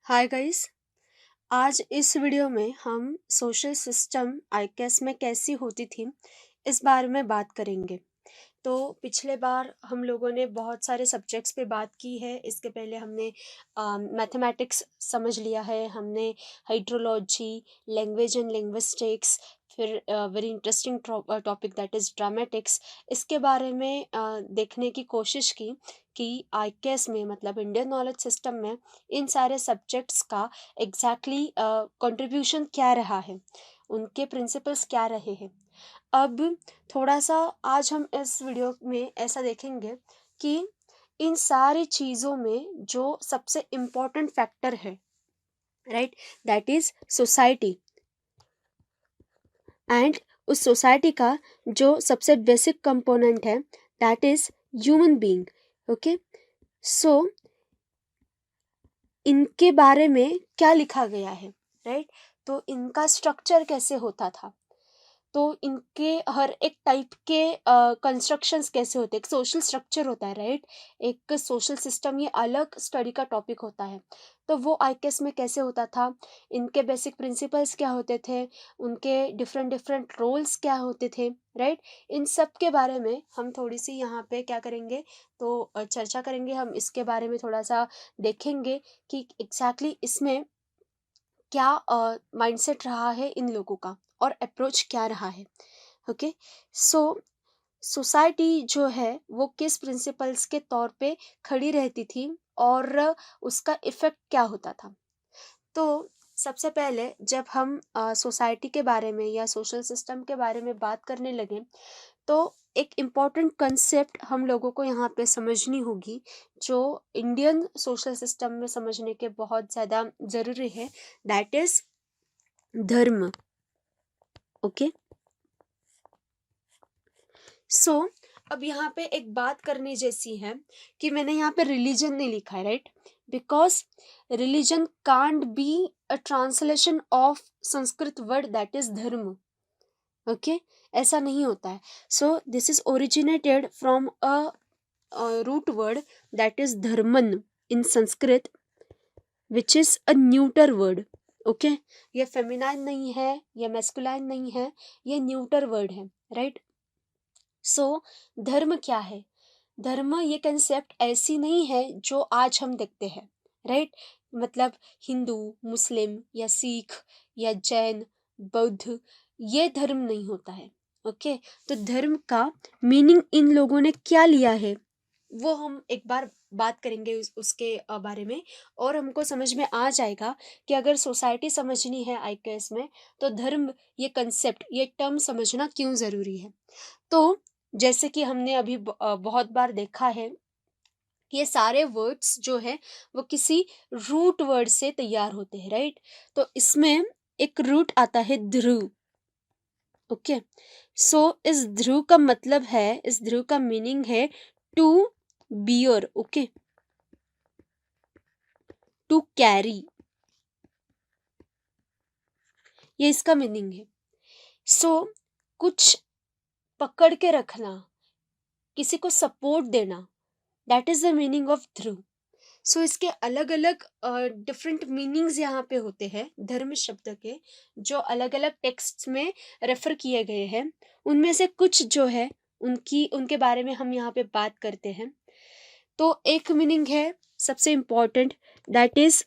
Hi guys. आज इस video में हम सोशल सिस्टम आईकेएस में कैसी होती थी इस बारे में बात करेंगे। तो पिछले बार हम लोगों ने बहुत सारे सब्जेक्ट्स पे बात की है। इसके पहले हमने मैथमेटिक्स समझ लिया है, हमने हाइड्रोलॉजी, लैंग्वेज एंड लिंग्विस्टिक्स, फिर very interesting topic that is dramatics. इसके बारे में देखने की कोशिश की कि आईकेएस में मतलब इंडियन नॉलेज सिस्टम में इन सारे सब्जेक्ट्स का एग्जैक्टली कंट्रीब्यूशन क्या रहा है, उनके प्रिंसिपल्स क्या रहे हैं। अब थोड़ा सा आज हम इस वीडियो में ऐसा देखेंगे कि इन सारी चीज़ों में जो सबसे इम्पोर्टेंट फैक्टर है, right, that is society. And उस सोसाइटी का जो सबसे बेसिक कंपोनेंट है that is human being. Okay, so इनके बारे में क्या लिखा गया है, राइट। तो इनका स्ट्रक्चर कैसे होता था, तो इनके हर एक टाइप के कंस्ट्रक्शंस कैसे होते हैं, एक सोशल स्ट्रक्चर होता है, राइट। एक सोशल सिस्टम ये अलग स्टडी का टॉपिक होता है। तो वो आईकेएस में कैसे होता था, इनके बेसिक प्रिंसिपल्स क्या होते थे, उनके डिफरेंट डिफरेंट रोल्स क्या होते थे, राइट। इन सब के बारे में हम थोड़ी सी यहाँ पे क्या करेंगे, तो चर्चा करेंगे। हम इसके बारे में थोड़ा सा देखेंगे कि एग्जैक्टली इसमें क्या माइंडसेट रहा है इन लोगों का और अप्रोच क्या रहा है। ओके, सो सोसाइटी जो है वो किस प्रिंसिपल्स के तौर पे खड़ी रहती थी और उसका इफेक्ट क्या होता था। तो सबसे पहले जब हम सोसाइटी के बारे में या सोशल सिस्टम के बारे में बात करने लगे तो एक इम्पॉर्टेंट कंसेप्ट हम लोगों को यहाँ पे समझनी होगी, जो इंडियन सोशल सिस्टम में समझने के बहुत ज़्यादा ज़रूरी है, दैट इज़ धर्म। ओके, सो अब यहाँ पे एक बात करने जैसी है कि मैंने यहाँ पे रिलीजन नहीं लिखा है, right, because religion can't be a translation of Sanskrit word that is dharma. Okay, ऐसा नहीं होता है। So this is originated from a root word that is dharman in Sanskrit, which is a neuter word. Okay, ये फेमिनाइन नहीं है, ये मैस्कुलाइन नहीं है, ये न्यूटर वर्ड है, राइट। सो धर्म क्या है, धर्म ये कंसेप्ट ऐसी नहीं है जो आज हम देखते हैं, राइट। मतलब हिंदू, मुस्लिम या सिख या जैन, बौद्ध, ये धर्म नहीं होता है। ओके, तो धर्म का मीनिंग इन लोगों ने क्या लिया है वो हम एक बार बात करेंगे उसके बारे में, और हमको समझ में आ जाएगा कि अगर सोसाइटी समझनी है आईकेएस में तो धर्म ये कंसेप्ट ये टर्म समझना क्यों ज़रूरी है। तो जैसे कि हमने अभी बहुत बार देखा है कि ये सारे वर्ड्स जो है वो किसी रूट वर्ड से तैयार होते हैं, राइट। तो इसमें एक रूट आता है ध्रुव। ओके, सो इस ध्रुव का मतलब है, इस ध्रुव का मीनिंग है to bear. Okay, to carry, ये इसका मीनिंग है। सो कुछ पकड़ के रखना, किसी को सपोर्ट देना, that is the meaning of dhruv. So इसके अलग अलग डिफरेंट मीनिंग्स यहाँ पे होते हैं धर्म शब्द के, जो अलग अलग टेक्स्ट में रेफर किए गए हैं। उनमें से कुछ जो है उनके बारे में हम यहाँ पे बात करते हैं। तो एक मीनिंग है सबसे important, that is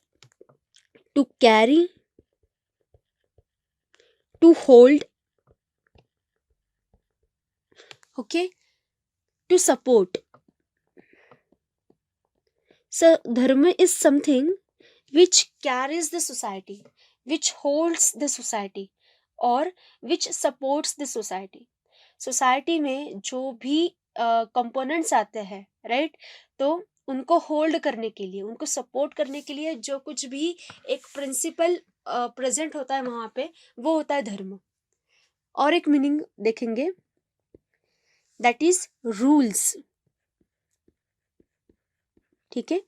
to carry, to hold, okay, to support. So, dharma is something which carries the society, which holds the society, और which supports the society. Society में जो भी कंपोनेंट्स आते हैं, राइट, तो उनको होल्ड करने के लिए, उनको सपोर्ट करने के लिए जो कुछ भी एक प्रिंसिपल प्रेजेंट होता है वहाँ पे, वो होता है धर्म। और एक मीनिंग देखेंगे, दैट इज रूल्स। ठीक है,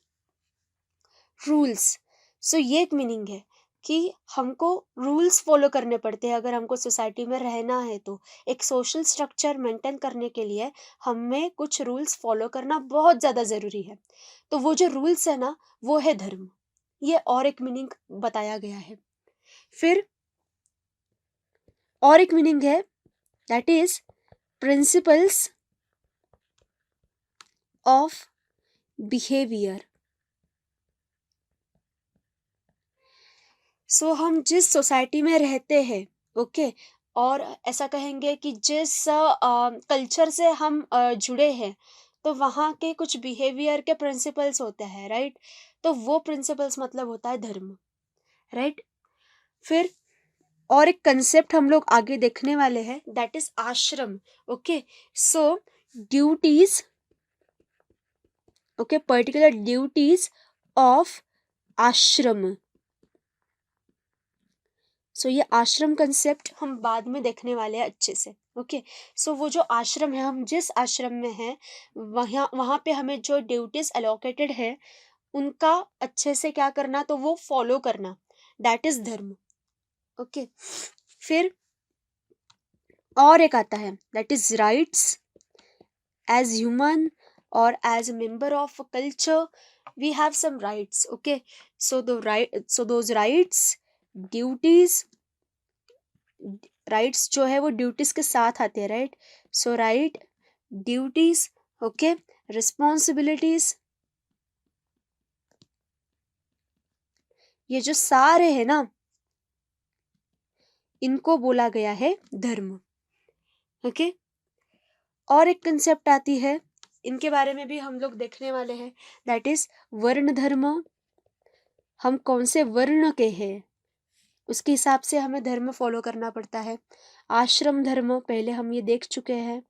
रूल्स। सो ये एक मीनिंग है कि हमको रूल्स फॉलो करने पड़ते हैं अगर हमको सोसाइटी में रहना है। तो एक सोशल स्ट्रक्चर मेंटेन करने के लिए हमें कुछ रूल्स फॉलो करना बहुत ज़्यादा ज़रूरी है। तो वो जो रूल्स है ना, वो है धर्म। ये और एक मीनिंग बताया गया है। फिर और एक मीनिंग है, that is principles of behaviour. So हम जिस सोसाइटी में रहते हैं, ओके, और ऐसा कहेंगे कि जिस कल्चर से हम जुड़े हैं, तो वहाँ के कुछ बिहेवियर के प्रिंसिपल्स होते हैं, राइट। तो वो प्रिंसिपल्स मतलब होता है धर्म, राइट। फिर और एक कंसेप्ट हम लोग आगे देखने वाले हैं, दैट इज आश्रम। Okay, so duties, okay, particular duties of आश्रम। सो ये आश्रम कंसेप्ट हम बाद में देखने वाले हैं अच्छे से। ओके, सो वो जो आश्रम है, हम जिस आश्रम में हैं, वहाँ वहाँ पे हमें जो ड्यूटीज एलोकेटेड है, उनका अच्छे से क्या करना, तो वो फॉलो करना, दैट इज धर्म। ओके, फिर और एक आता है, that is rights. As human or as a member of culture, we have some rights. Okay, so those rights, duties, rights जो है वो ड्यूटीज के साथ आते हैं, right. So right, duties, okay, responsibilities, ये जो सारे है ना, इनको बोला गया है धर्म। ओके, और एक कंसेप्ट आती है, इनके बारे में भी हम लोग देखने वाले हैं, दैट इज वर्ण धर्म। हम कौन से वर्ण के हैं, उसके हिसाब से हमें धर्म फॉलो करना पड़ता है। आश्रम धर्म पहले हम ये देख चुके हैं।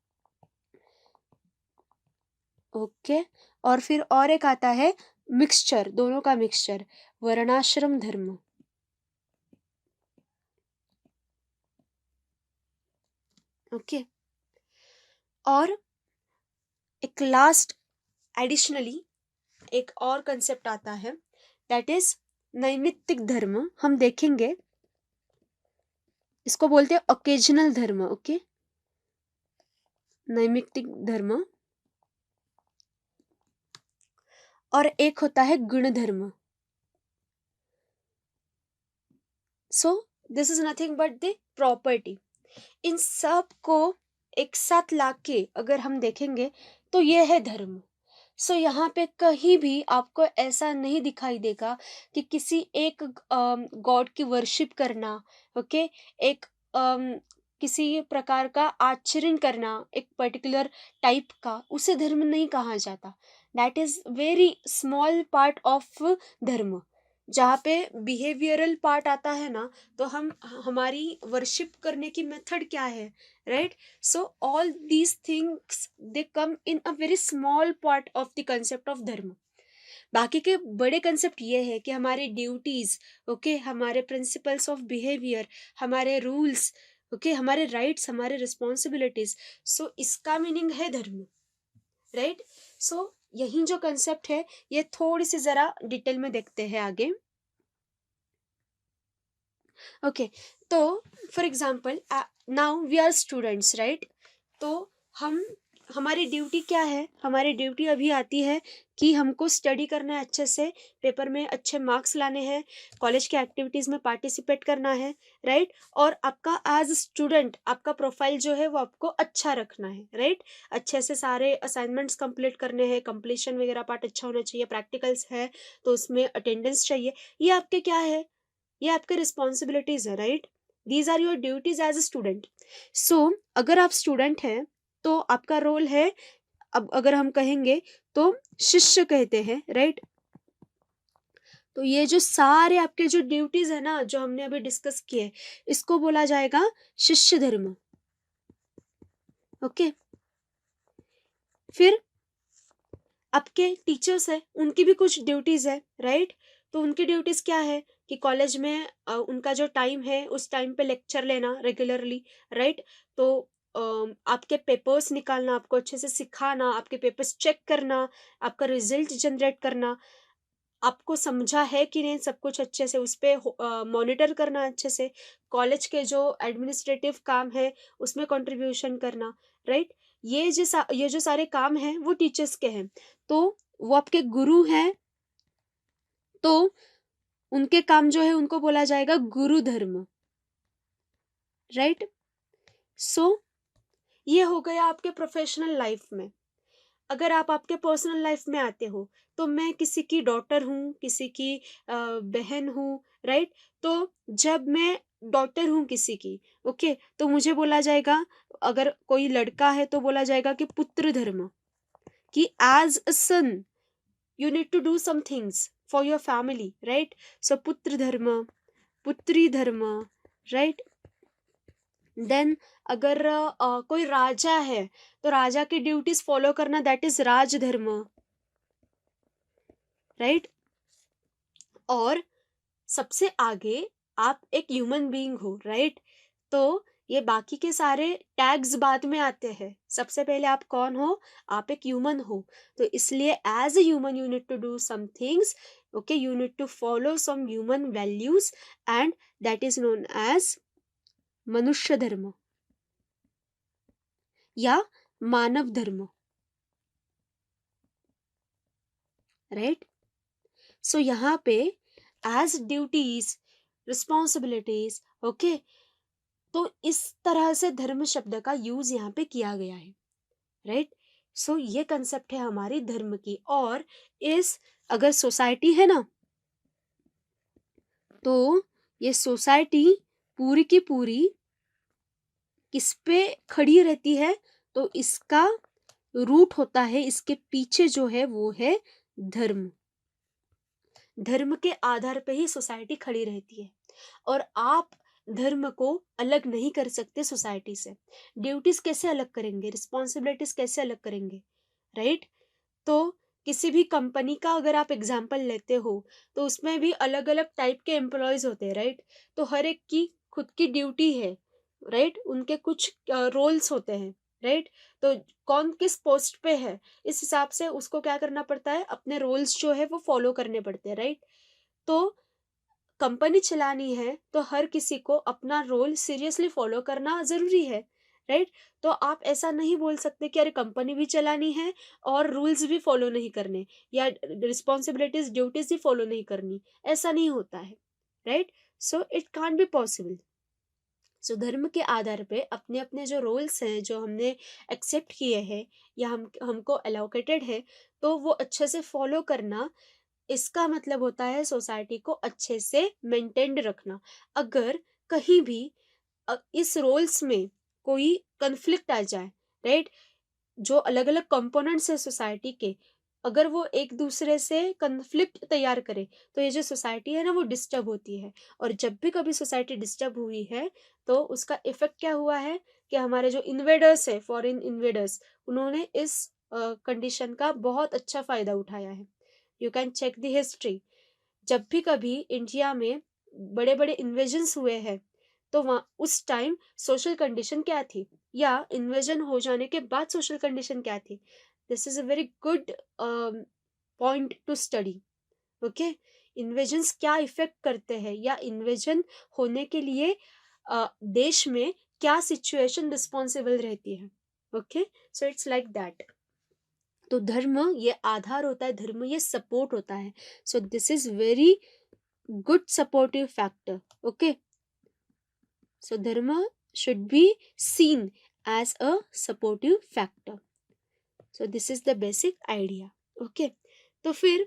ओके, और फिर और एक आता है मिक्सचर, दोनों का मिक्सचर, वर्णाश्रम धर्म। ओके, और एक लास्ट एडिशनली एक और कंसेप्ट आता है, दैट इज नैमित्तिक धर्म। हम देखेंगे, इसको बोलते हैं ओकेजनल धर्म। ओके, नैमित्तिक धर्म। और एक होता है गुण धर्म। So this is nothing but the property. इन सब को एक साथ लाके अगर हम देखेंगे, तो ये है धर्म। सो यहाँ पे कहीं भी आपको ऐसा नहीं दिखाई देगा कि किसी एक गॉड की वर्शिप करना, ओके, एक किसी प्रकार का आचरण करना, एक पर्टिकुलर टाइप का, उसे धर्म नहीं कहा जाता। That is very small part of धर्म। जहाँ पे बिहेवियरल पार्ट आता है ना, तो हम हमारी वर्शिप करने की मेथड क्या है, right. So all these things they come in a very small part of the concept of धर्म। बाकी के बड़े कंसेप्ट ये है कि हमारे ड्यूटीज, ओके, हमारे प्रिंसिपल्स ऑफ बिहेवियर, हमारे रूल्स, ओके, हमारे राइट्स, हमारे रिस्पॉन्सिबिलिटीज। सो इसका मीनिंग है धर्म, राइट। सो यही जो कंसेप्ट है, ये थोड़ी सी जरा डिटेल में देखते हैं आगे। ओके, तो for example now we are students, right. तो हम हमारी ड्यूटी क्या है, हमारी ड्यूटी अभी आती है कि हमको स्टडी करना है अच्छे से, पेपर में अच्छे मार्क्स लाने हैं, कॉलेज के एक्टिविटीज में पार्टिसिपेट करना है, राइट। और आपका एज स्टूडेंट आपका प्रोफाइल जो है वो आपको अच्छा रखना है, राइट। अच्छे से सारे असाइनमेंट्स कंप्लीट करने हैं, कंप्लीशन वगैरह पार्ट अच्छा होना चाहिए, प्रैक्टिकल्स है तो उसमें अटेंडेंस चाहिए। ये आपके क्या है, ये आपके रिस्पॉन्सिबिलिटीज है, right. These are your duties as a student. So अगर आप स्टूडेंट हैं, तो आपका रोल है, अब अगर हम कहेंगे तो शिष्य कहते हैं, राइट। तो ये जो सारे आपके जो ड्यूटीज है ना, जो हमने अभी डिस्कस किए, इसको बोला जाएगा शिष्य धर्म। ओके, फिर आपके टीचर्स है, उनकी भी कुछ ड्यूटीज है, राइट। तो उनकी ड्यूटीज क्या है कि कॉलेज में उनका जो टाइम है, उस टाइम पे लेक्चर लेना रेगुलरली, राइट। तो आपके पेपर्स निकालना, आपको अच्छे से सिखाना, आपके पेपर्स चेक करना, आपका रिजल्ट जनरेट करना, आपको समझा है कि नहीं सब कुछ अच्छे से, उस पर मॉनिटर करना अच्छे से, कॉलेज के जो एडमिनिस्ट्रेटिव काम है उसमें कंट्रीब्यूशन करना, राइट। ये जो सारे काम हैं वो टीचर्स के हैं, तो वो आपके गुरु हैं। तो उनके काम जो है उनको बोला जाएगा गुरु धर्म, राइट। सो ये हो गया आपके प्रोफेशनल लाइफ में। अगर आप आपके पर्सनल लाइफ में आते हो, तो मैं किसी की डॉटर हूँ, किसी की बहन हूँ, राइट। तो जब मैं डॉटर हूँ किसी की, ओके, तो मुझे बोला जाएगा, अगर कोई लड़का है तो बोला जाएगा कि पुत्र धर्म, कि as a son you need to do some things for your family, right. So पुत्र धर्म, पुत्री धर्म, राइट। देन अगर कोई राजा है तो राजा की ड्यूटीज फॉलो करना, दैट इज राजधर्म, राइट। और सबसे आगे आप एक ह्यूमन बीइंग हो, राइट। तो ये बाकी के सारे टैग्स बाद में आते हैं, सबसे पहले आप कौन हो, आप एक ह्यूमन हो। तो इसलिए as a human you need to do some things, okay, you need to follow some human values, and that is known as manushya dharma या मानव धर्म, राइट। सो यहाँ पे एज ड्यूटीज, रिस्पॉन्सिबिलिटीज, ओके, तो इस तरह से धर्म शब्द का यूज यहाँ पे किया गया है, राइट। सो ये कंसेप्ट है हमारी धर्म की। और इस अगर सोसाइटी है ना, तो ये सोसाइटी पूरी की पूरी किस पे खड़ी रहती है, तो इसका रूट होता है, इसके पीछे जो है वो है धर्म। धर्म के आधार पे ही सोसाइटी खड़ी रहती है, और आप धर्म को अलग नहीं कर सकते सोसाइटी से। ड्यूटीज कैसे अलग करेंगे, रिस्पॉन्सिबिलिटीज कैसे अलग करेंगे, राइट। तो किसी भी कंपनी का अगर आप एग्जाम्पल लेते हो, तो उसमें भी अलग अलग टाइप के एम्प्लॉयज होते हैं, राइट। तो हर एक की खुद की ड्यूटी है, राइट, उनके कुछ रोल्स होते हैं, राइट। तो कौन किस पोस्ट पे है, इस हिसाब से उसको क्या करना पड़ता है, अपने रोल्स जो है वो फॉलो करने पड़ते हैं, राइट। तो कंपनी चलानी है तो हर किसी को अपना रोल सीरियसली फॉलो करना जरूरी है, राइट। तो आप ऐसा नहीं बोल सकते कि अरे कंपनी भी चलानी है और रूल्स भी फॉलो नहीं करने, या रिस्पॉन्सिबिलिटीज ड्यूटीज भी फॉलो नहीं करनी, ऐसा नहीं होता है, right. So it can't be possible. So धर्म के आधार पे अपने अपने जो रोल्स हैं, जो हमने एक्सेप्ट किए हैं या हमको एलोकेटेड है, तो वो अच्छे से फॉलो करना, इसका मतलब होता है सोसाइटी को अच्छे से मेंटेन्ड रखना। अगर कहीं भी इस रोल्स में कोई कन्फ्लिक्ट आ जाए, राइट, जो अलग अलग कंपोनेंट्स है सोसाइटी के, अगर वो एक दूसरे से कन्फ्लिक्ट तैयार करे, तो ये जो सोसाइटी है ना वो डिस्टर्ब होती है। और जब भी कभी सोसाइटी डिस्टर्ब हुई है, तो उसका इफेक्ट क्या हुआ है कि हमारे जो इन्वेडर्स है, फॉरेन इन्वेडर्स, उन्होंने इस कंडीशन का बहुत अच्छा फायदा उठाया है। You can check the history. जब भी कभी इंडिया में बड़े बड़े इन्वेजन्स हुए हैं, तो वहाँ उस टाइम सोशल कंडीशन क्या थी, या इन्वेजन हो जाने के बाद सोशल कंडीशन क्या थी, this is a very good point two study, okay. Invasions क्या इफेक्ट करते हैं, या इन्वेजन होने के लिए देश में क्या सिचुएशन रिस्पॉन्सिबल रहती है, okay. So it's like that. तो धर्म ये आधार होता है, धर्म ये सपोर्ट होता है। So this is very good supportive factor, okay. So dharma should be seen as a supportive factor. So this is the basic idea, okay. तो फिर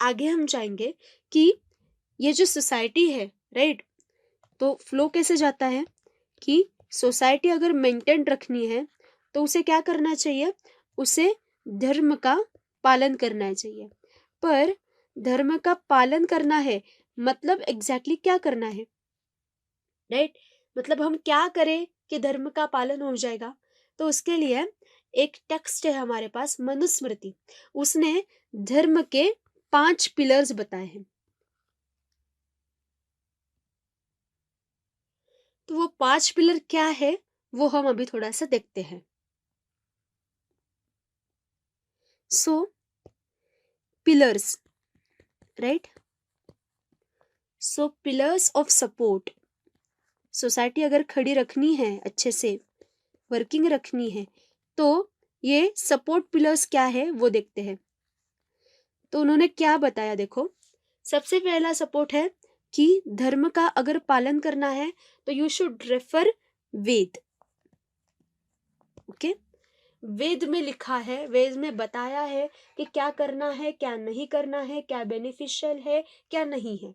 आगे हम जाएंगे कि ये जो सोसाइटी है, राइट, तो फ्लो कैसे जाता है कि सोसाइटी अगर मेंटेन रखनी है तो उसे क्या करना चाहिए, उसे धर्म का पालन करना चाहिए। पर धर्म का पालन करना है मतलब एग्जैक्टली क्या करना है, राइट। मतलब हम क्या करें कि धर्म का पालन हो जाएगा। तो उसके लिए एक टेक्स्ट है हमारे पास, मनुस्मृति, उसने धर्म के 5 पिलर्स बताए हैं। तो वो 5 पिलर क्या है वो हम अभी थोड़ा सा देखते हैं। So pillars, right. So pillars of support, society अगर खड़ी रखनी है, अच्छे से वर्किंग रखनी है, तो ये सपोर्ट पिलर्स क्या है वो देखते हैं। तो उन्होंने क्या बताया, देखो, सबसे पहला सपोर्ट है कि धर्म का अगर पालन करना है तो you should refer Veda. Okay, Veda में लिखा है, वेद में बताया है कि क्या करना है, क्या नहीं करना है, क्या बेनिफिशियल है, क्या नहीं है।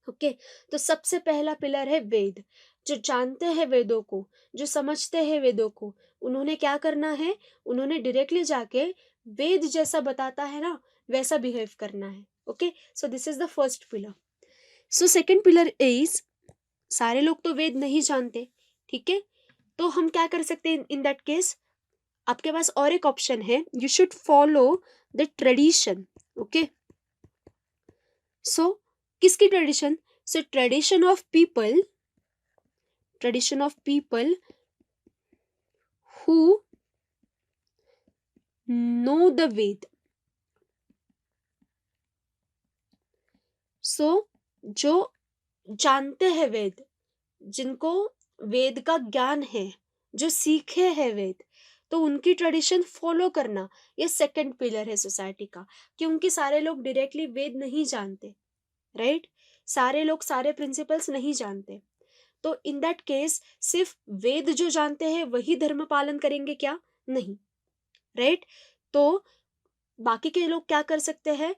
ओके, तो सबसे पहला पिलर है वेद। जो जानते हैं वेदों को, जो समझते हैं वेदों को, उन्होंने क्या करना है, उन्होंने डायरेक्टली जाके वेद जैसा बताता है ना वैसा बिहेव करना है। Okay, so this is the first pillar. So second pillar is, सारे लोग तो वेद नहीं जानते, ठीक है, तो हम क्या कर सकते हैं इन दैट केस, आपके पास और एक ऑप्शन है, you should follow the tradition. Okay, so किसकी tradition, so tradition of people, tradition of people who know the Ved. So जो जानते हैं वेद, जिनको वेद का ज्ञान है, जो सीखे हैं वेद, तो उनकी ट्रेडिशन फॉलो करना, ये सेकंड पिलर है सोसाइटी का। क्योंकि सारे लोग डायरेक्टली वेद नहीं जानते, राइट, सारे लोग सारे प्रिंसिपल्स नहीं जानते, तो इन दैट केस सिर्फ वेद जो जानते हैं वही धर्म पालन करेंगे क्या, नहीं, राइट। तो बाकी के लोग क्या कर सकते हैं,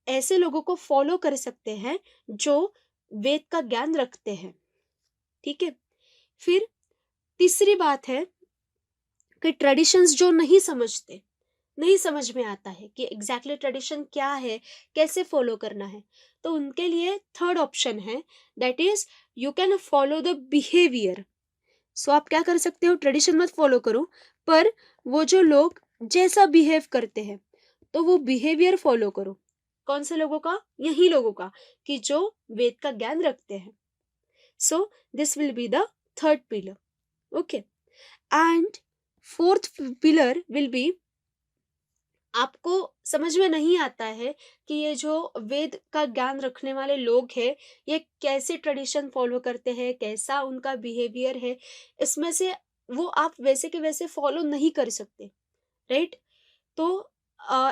ऐसे लोगों को फॉलो कर सकते हैं जो वेद का ज्ञान रखते हैं, ठीक है। फिर तीसरी बात है कि ट्रेडिशंस जो नहीं समझते, नहीं समझ में आता है कि एग्जैक्टली ट्रेडिशन क्या है, कैसे फॉलो करना है, तो उनके लिए थर्ड ऑप्शन है, that is you can follow the behaviour. So आप क्या कर सकते हो, ट्रेडिशन मत फॉलो करो, पर वो जो लोग जैसा बिहेव करते हैं तो वो बिहेवियर फॉलो करो। कौन से लोगों का, यही लोगों का कि जो वेद का ज्ञान रखते हैं। So this will be the third pillar. Okay, and fourth pillar will be, आपको समझ में नहीं आता है कि ये जो वेद का ज्ञान रखने वाले लोग हैं ये कैसे ट्रेडिशन फॉलो करते हैं, कैसा उनका बिहेवियर है, इसमें से वो आप वैसे के वैसे फॉलो नहीं कर सकते, राइट। तो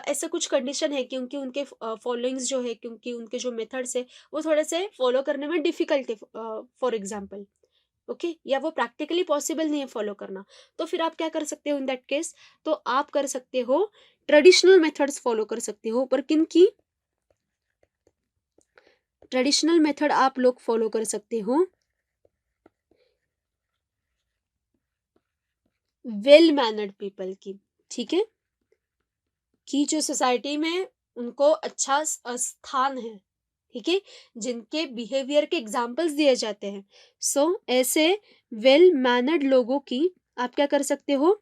ऐसा कुछ कंडीशन है क्योंकि उनके फॉलोइंग्स जो है, क्योंकि उनके जो मेथड्स है वो थोड़े से फॉलो करने में डिफिकल्ट है, फॉर एग्जाम्पल, ओके, या वो प्रैक्टिकली पॉसिबल नहीं है फॉलो करना, तो फिर आप क्या कर सकते हो इन दैट केस, तो आप कर सकते हो ट्रेडिशनल मेथड्स फॉलो कर सकते हो। पर किन की ट्रेडिशनल मेथड आप लोग फॉलो कर सकते हो, वेल मैनर्ड पीपल की, ठीक है, कि जो सोसाइटी में उनको अच्छा स्थान है, ठीक है, जिनके बिहेवियर के एग्जाम्पल्स दिए जाते हैं। सो ऐसे वेल मैनर्ड लोगों की आप क्या कर सकते हो,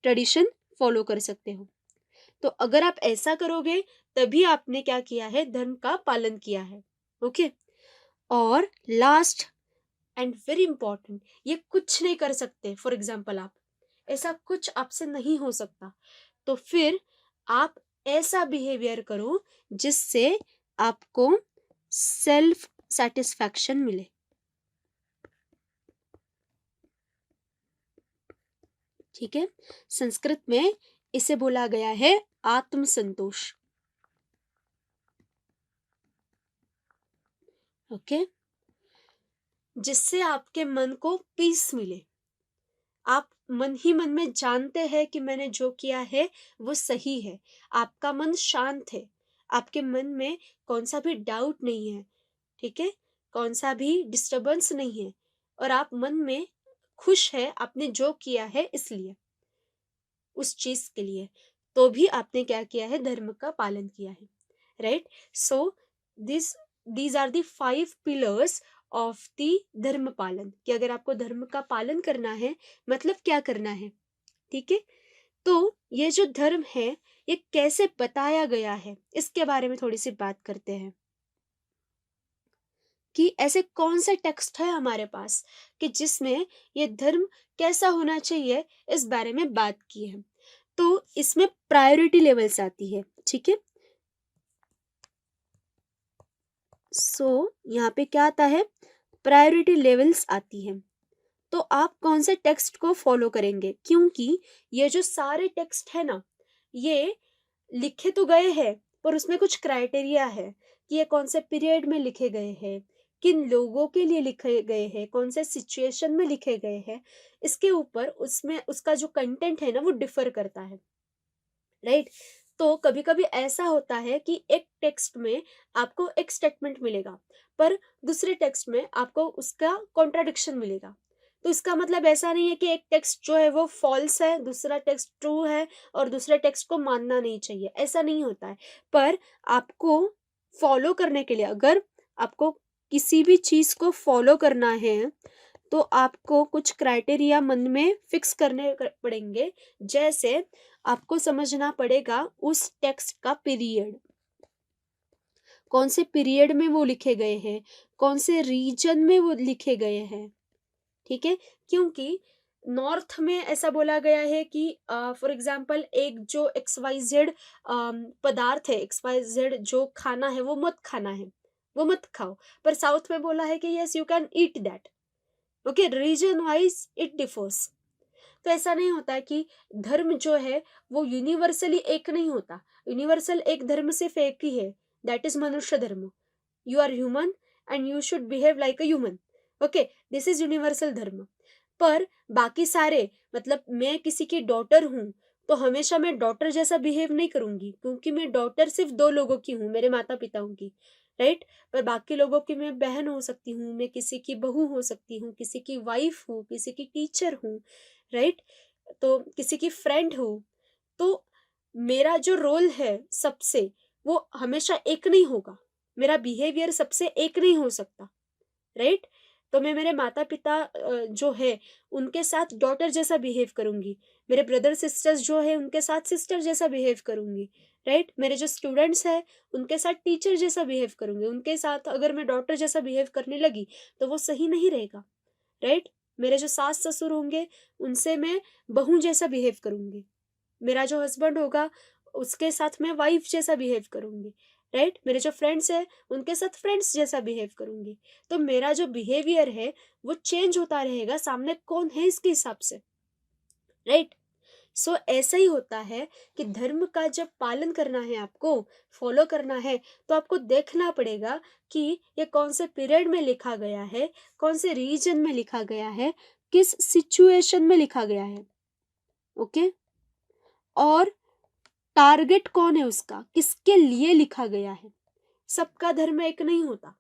ट्रेडिशन फॉलो कर सकते हो। तो अगर आप ऐसा करोगे तभी आपने क्या किया है, धर्म का पालन किया है। ओके, और लास्ट एंड वेरी इंपॉर्टेंट, ये कुछ नहीं कर सकते, फॉर एग्जाम्पल आप ऐसा कुछ आपसे नहीं हो सकता, तो फिर आप ऐसा बिहेवियर करो जिससे आपको सेल्फ सेटिस्फैक्शन मिले, ठीक है। संस्कृत में इसे बोला गया है आत्मसंतोष। ओके, जिससे आपके मन को पीस मिले, आप मन ही मन में जानते हैं कि मैंने जो किया है वो सही है, आपका मन शांत है, आपके मन में कौन सा भी डाउट नहीं है, ठीक है, कौन सा भी डिस्टरबेंस नहीं है, और आप मन में खुश है आपने जो किया है, इसलिए उस चीज के लिए, तो भी आपने क्या किया है, धर्म का पालन किया है, right. So this these are the 5 pillars of the dharma palan, कि अगर आपको धर्म का पालन करना है मतलब क्या करना है, ठीक है। तो ये जो धर्म है ये कैसे बताया गया है इसके बारे में थोड़ी सी बात करते हैं, कि ऐसे कौन से टेक्स्ट है हमारे पास कि जिसमें ये धर्म कैसा होना चाहिए इस बारे में बात की है। तो इसमें प्रायोरिटी लेवल्स आती है, ठीक है। सो यहाँ पे क्या आता है, प्रायोरिटी लेवल्स आती है। तो आप कौन से टेक्स्ट को फॉलो करेंगे, क्योंकि ये जो सारे टेक्स्ट है ना ये लिखे तो गए हैं पर उसमें कुछ क्राइटेरिया है कि ये कौन से पीरियड में लिखे गए हैं, किन लोगों के लिए लिखे गए हैं, कौन से सिचुएशन में लिखे गए हैं, इसके ऊपर उसमें उसका जो कंटेंट है ना वो डिफर करता है, राइट। तो कभी कभी ऐसा होता है कि एक टेक्स्ट में आपको एक स्टेटमेंट मिलेगा, पर दूसरे टेक्स्ट में आपको उसका कॉन्ट्राडिक्शन मिलेगा। तो इसका मतलब ऐसा नहीं है कि एक टेक्स्ट जो है वो फॉल्स है, दूसरा टेक्स्ट ट्रू है, और दूसरे टेक्स्ट को मानना नहीं चाहिए, ऐसा नहीं होता है। पर आपको फॉलो करने के लिए, अगर आपको किसी भी चीज को फॉलो करना है, तो आपको कुछ क्राइटेरिया मन में फिक्स करने पड़ेंगे। जैसे आपको समझना पड़ेगा उस टेक्स्ट का पीरियड, कौन से पीरियड में वो लिखे गए हैं, कौन से रीजन में वो लिखे गए हैं, ठीक है। क्योंकि नॉर्थ में ऐसा बोला गया है कि फॉर एग्जाम्पल एक जो XYZ पदार्थ है, XYZ जो खाना है वो मत खाना है, वो मत खाओ। पर साउथ में बोला है कि yes you can eat that. Okay, region wise it differs. तो ऐसा नहीं होता है कि धर्म जो है वो यूनिवर्सली एक नहीं होता। यूनिवर्सल एक धर्म सिर्फ एक ही है, that is manushya dharma. You are human and you should behave like a human. Okay, this is universal dharma. पर बाकी सारे, मतलब मैं किसी की डॉटर हूँ तो हमेशा मैं डॉटर जैसा बिहेव नहीं करूंगी, क्योंकि मैं डॉटर सिर्फ दो लोगों की हूँ, मेरे माता पिता की, राइट। पर बाकी लोगों की मैं बहन हो सकती हूँ, मैं किसी की बहू हो सकती हूँ, किसी की वाइफ हूँ, किसी की टीचर हूँ, राइट। तो किसी की फ्रेंड हूँ। तो मेरा जो रोल है सबसे, वो हमेशा एक नहीं होगा, मेरा बिहेवियर सबसे एक नहीं हो सकता, राइट। तो मैं मेरे माता पिता जो है उनके साथ डॉटर जैसा बिहेव करूंगी, मेरे ब्रदर सिस्टर्स जो है उनके साथ सिस्टर जैसा बिहेव करूंगी, राइट। मेरे जो स्टूडेंट्स हैं उनके साथ टीचर जैसा बिहेव करूंगी। उनके साथ अगर मैं डॉटर जैसा बिहेव करने लगी तो वो सही नहीं रहेगा, राइट। मेरे जो सास ससुर होंगे उनसे मैं बहू जैसा बिहेव करूंगी, मेरा जो हस्बैंड होगा उसके साथ मैं वाइफ जैसा बिहेव करूंगी, राइट। मेरे जो फ्रेंड्स हैं उनके साथ फ्रेंड्स जैसा बिहेव करूंगी। तो मेरा जो बिहेवियर है वो चेंज होता रहेगा सामने कौन है इसके हिसाब से, राइट। सो ऐसा ही होता है कि धर्म का जब पालन करना है, आपको फॉलो करना है, तो आपको देखना पड़ेगा कि ये कौन से पीरियड में लिखा गया है, कौन से रीजन में लिखा गया है, किस सिचुएशन में लिखा गया है, ओके। और टारगेट कौन है उसका, किसके लिए लिखा गया है। सबका धर्म एक नहीं होता,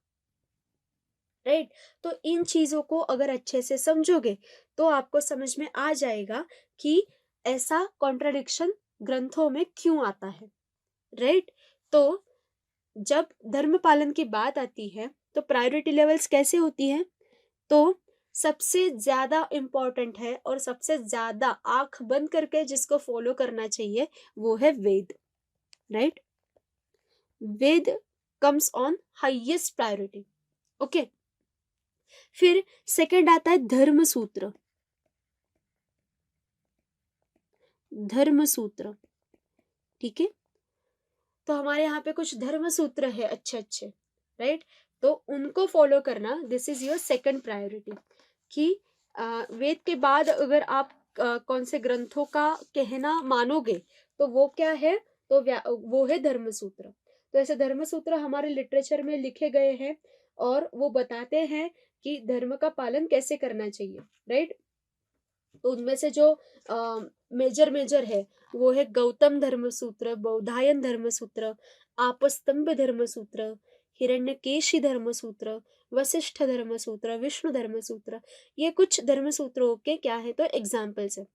राइट। तो इन चीजों को अगर अच्छे से समझोगे तो आपको समझ में आ जाएगा कि ऐसा कॉन्ट्राडिक्शन ग्रंथों में क्यों आता है, राइट। तो जब धर्म पालन की बात आती है तो प्रायोरिटी लेवल्स कैसे होती है, तो सबसे ज्यादा इम्पोर्टेंट है और सबसे ज्यादा आंख बंद करके जिसको फॉलो करना चाहिए वो है Veda, right. Veda comes on highest priority, okay. फिर सेकंड आता है धर्म सूत्र। धर्म सूत्र, ठीक है। तो हमारे यहाँ पे कुछ धर्म सूत्र है अच्छे अच्छे, राइट। तो उनको फॉलो करना, this is your second priority. कि वेद के बाद अगर आप कौन से ग्रंथों का कहना मानोगे तो वो क्या है, तो वो है धर्म सूत्र। तो ऐसे धर्म सूत्र हमारे लिटरेचर में लिखे गए हैं और वो बताते हैं कि धर्म का पालन कैसे करना चाहिए, राइट। तो उनमें से जो मेजर मेजर है वो है गौतम धर्म सूत्र, बौधायन धर्म सूत्र, आपस्तंभ धर्म सूत्र, हिरण्यकेशी धर्म सूत्र, वशिष्ठ धर्म सूत्र, विष्णु धर्म सूत्र। ये कुछ धर्म सूत्रों के क्या है, तो एग्जाम्पल्स है।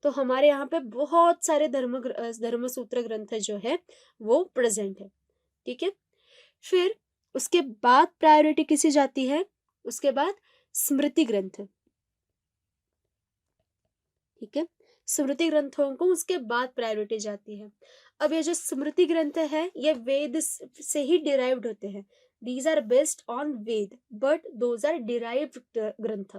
तो हमारे यहाँ पे बहुत सारे धर्म सूत्र ग्रंथ जो है वो प्रेजेंट है, ठीक है। फिर उसके बाद प्रायोरिटी किसी जाती है, उसके बाद स्मृति ग्रंथ, ठीक है। स्मृति ग्रंथों को उसके बाद प्रायोरिटी जाती है। अब ये जो स्मृति ग्रंथ है ये वेद से ही डिराइव्ड होते हैं। These are based on Veda but those are derived granth,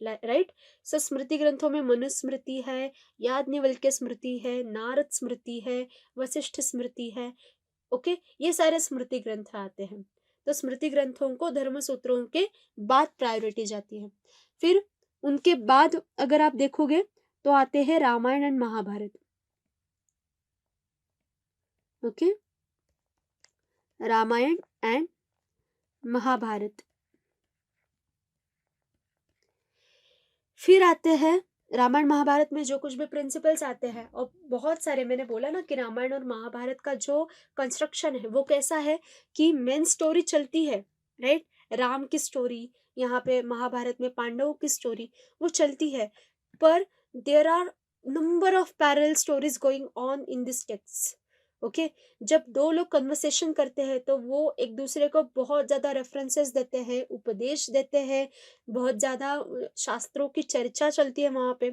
right. So स्मृति ग्रंथों में मनुस्मृति है, याज्ञवल्क्य स्मृति है, नारद स्मृति है, वशिष्ठ स्मृति है, ओके। ये सारे स्मृति ग्रंथ आते हैं। तो स्मृति ग्रंथों को धर्म सूत्रों के बाद प्रायोरिटी जाती है। फिर उनके बाद अगर आप देखोगे तो आते हैं Ramayana and Mahabharata, okay. Ramayana and Mahabharata. फिर आते हैं रामायण महाभारत में जो कुछ भी प्रिंसिपल्स आते हैं, और बहुत सारे, मैंने बोला ना कि रामायण और महाभारत का जो कंस्ट्रक्शन है वो कैसा है कि मेन स्टोरी चलती है, राइट। राम की स्टोरी, यहाँ पे महाभारत में पांडवों की स्टोरी वो चलती है, पर there are number of parallel stories going on in this text. Okay, जब दो लोग कन्वर्सेशन करते हैं तो वो एक दूसरे को बहुत ज्यादा रेफरेंसेस देते हैं, उपदेश देते हैं, बहुत ज्यादा शास्त्रों की चर्चा चलती है वहां पे,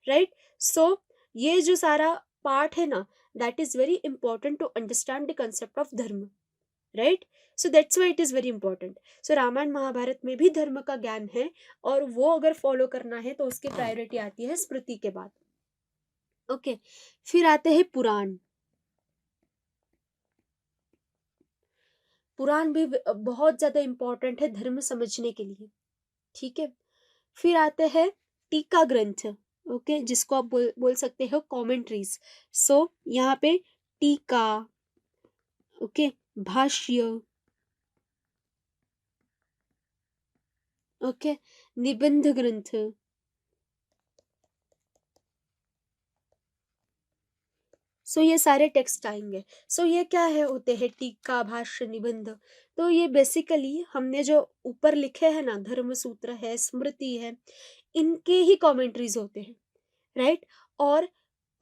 राइट। सो ये जो सारा पार्ट है ना, that is very important to understand the concept of dharma, right. So that's why it is very important. So Ramayan Mahabharat में भी धर्म का ज्ञान है, और वो अगर फॉलो करना है तो उसकी प्रायोरिटी आती है स्मृति के बाद। ओके, फिर आते हैं पुराण। पुराण भी बहुत ज्यादा इंपॉर्टेंट है धर्म समझने के लिए, ठीक है। फिर आते हैं टीका ग्रंथ, ओके, जिसको आप बोल सकते हो कमेंट्रीज। सो यहाँ पे टीका, ओके, भाष्य, ओके, निबंध ग्रंथ, सो ये सारे टेक्स्ट आएंगे। सो ये क्या है होते हैं, टीका, भाष्य, निबंध। तो ये बेसिकली हमने जो ऊपर लिखे हैं ना, धर्म सूत्र है, स्मृति है, इनके ही कमेंट्रीज होते हैं, राइट। और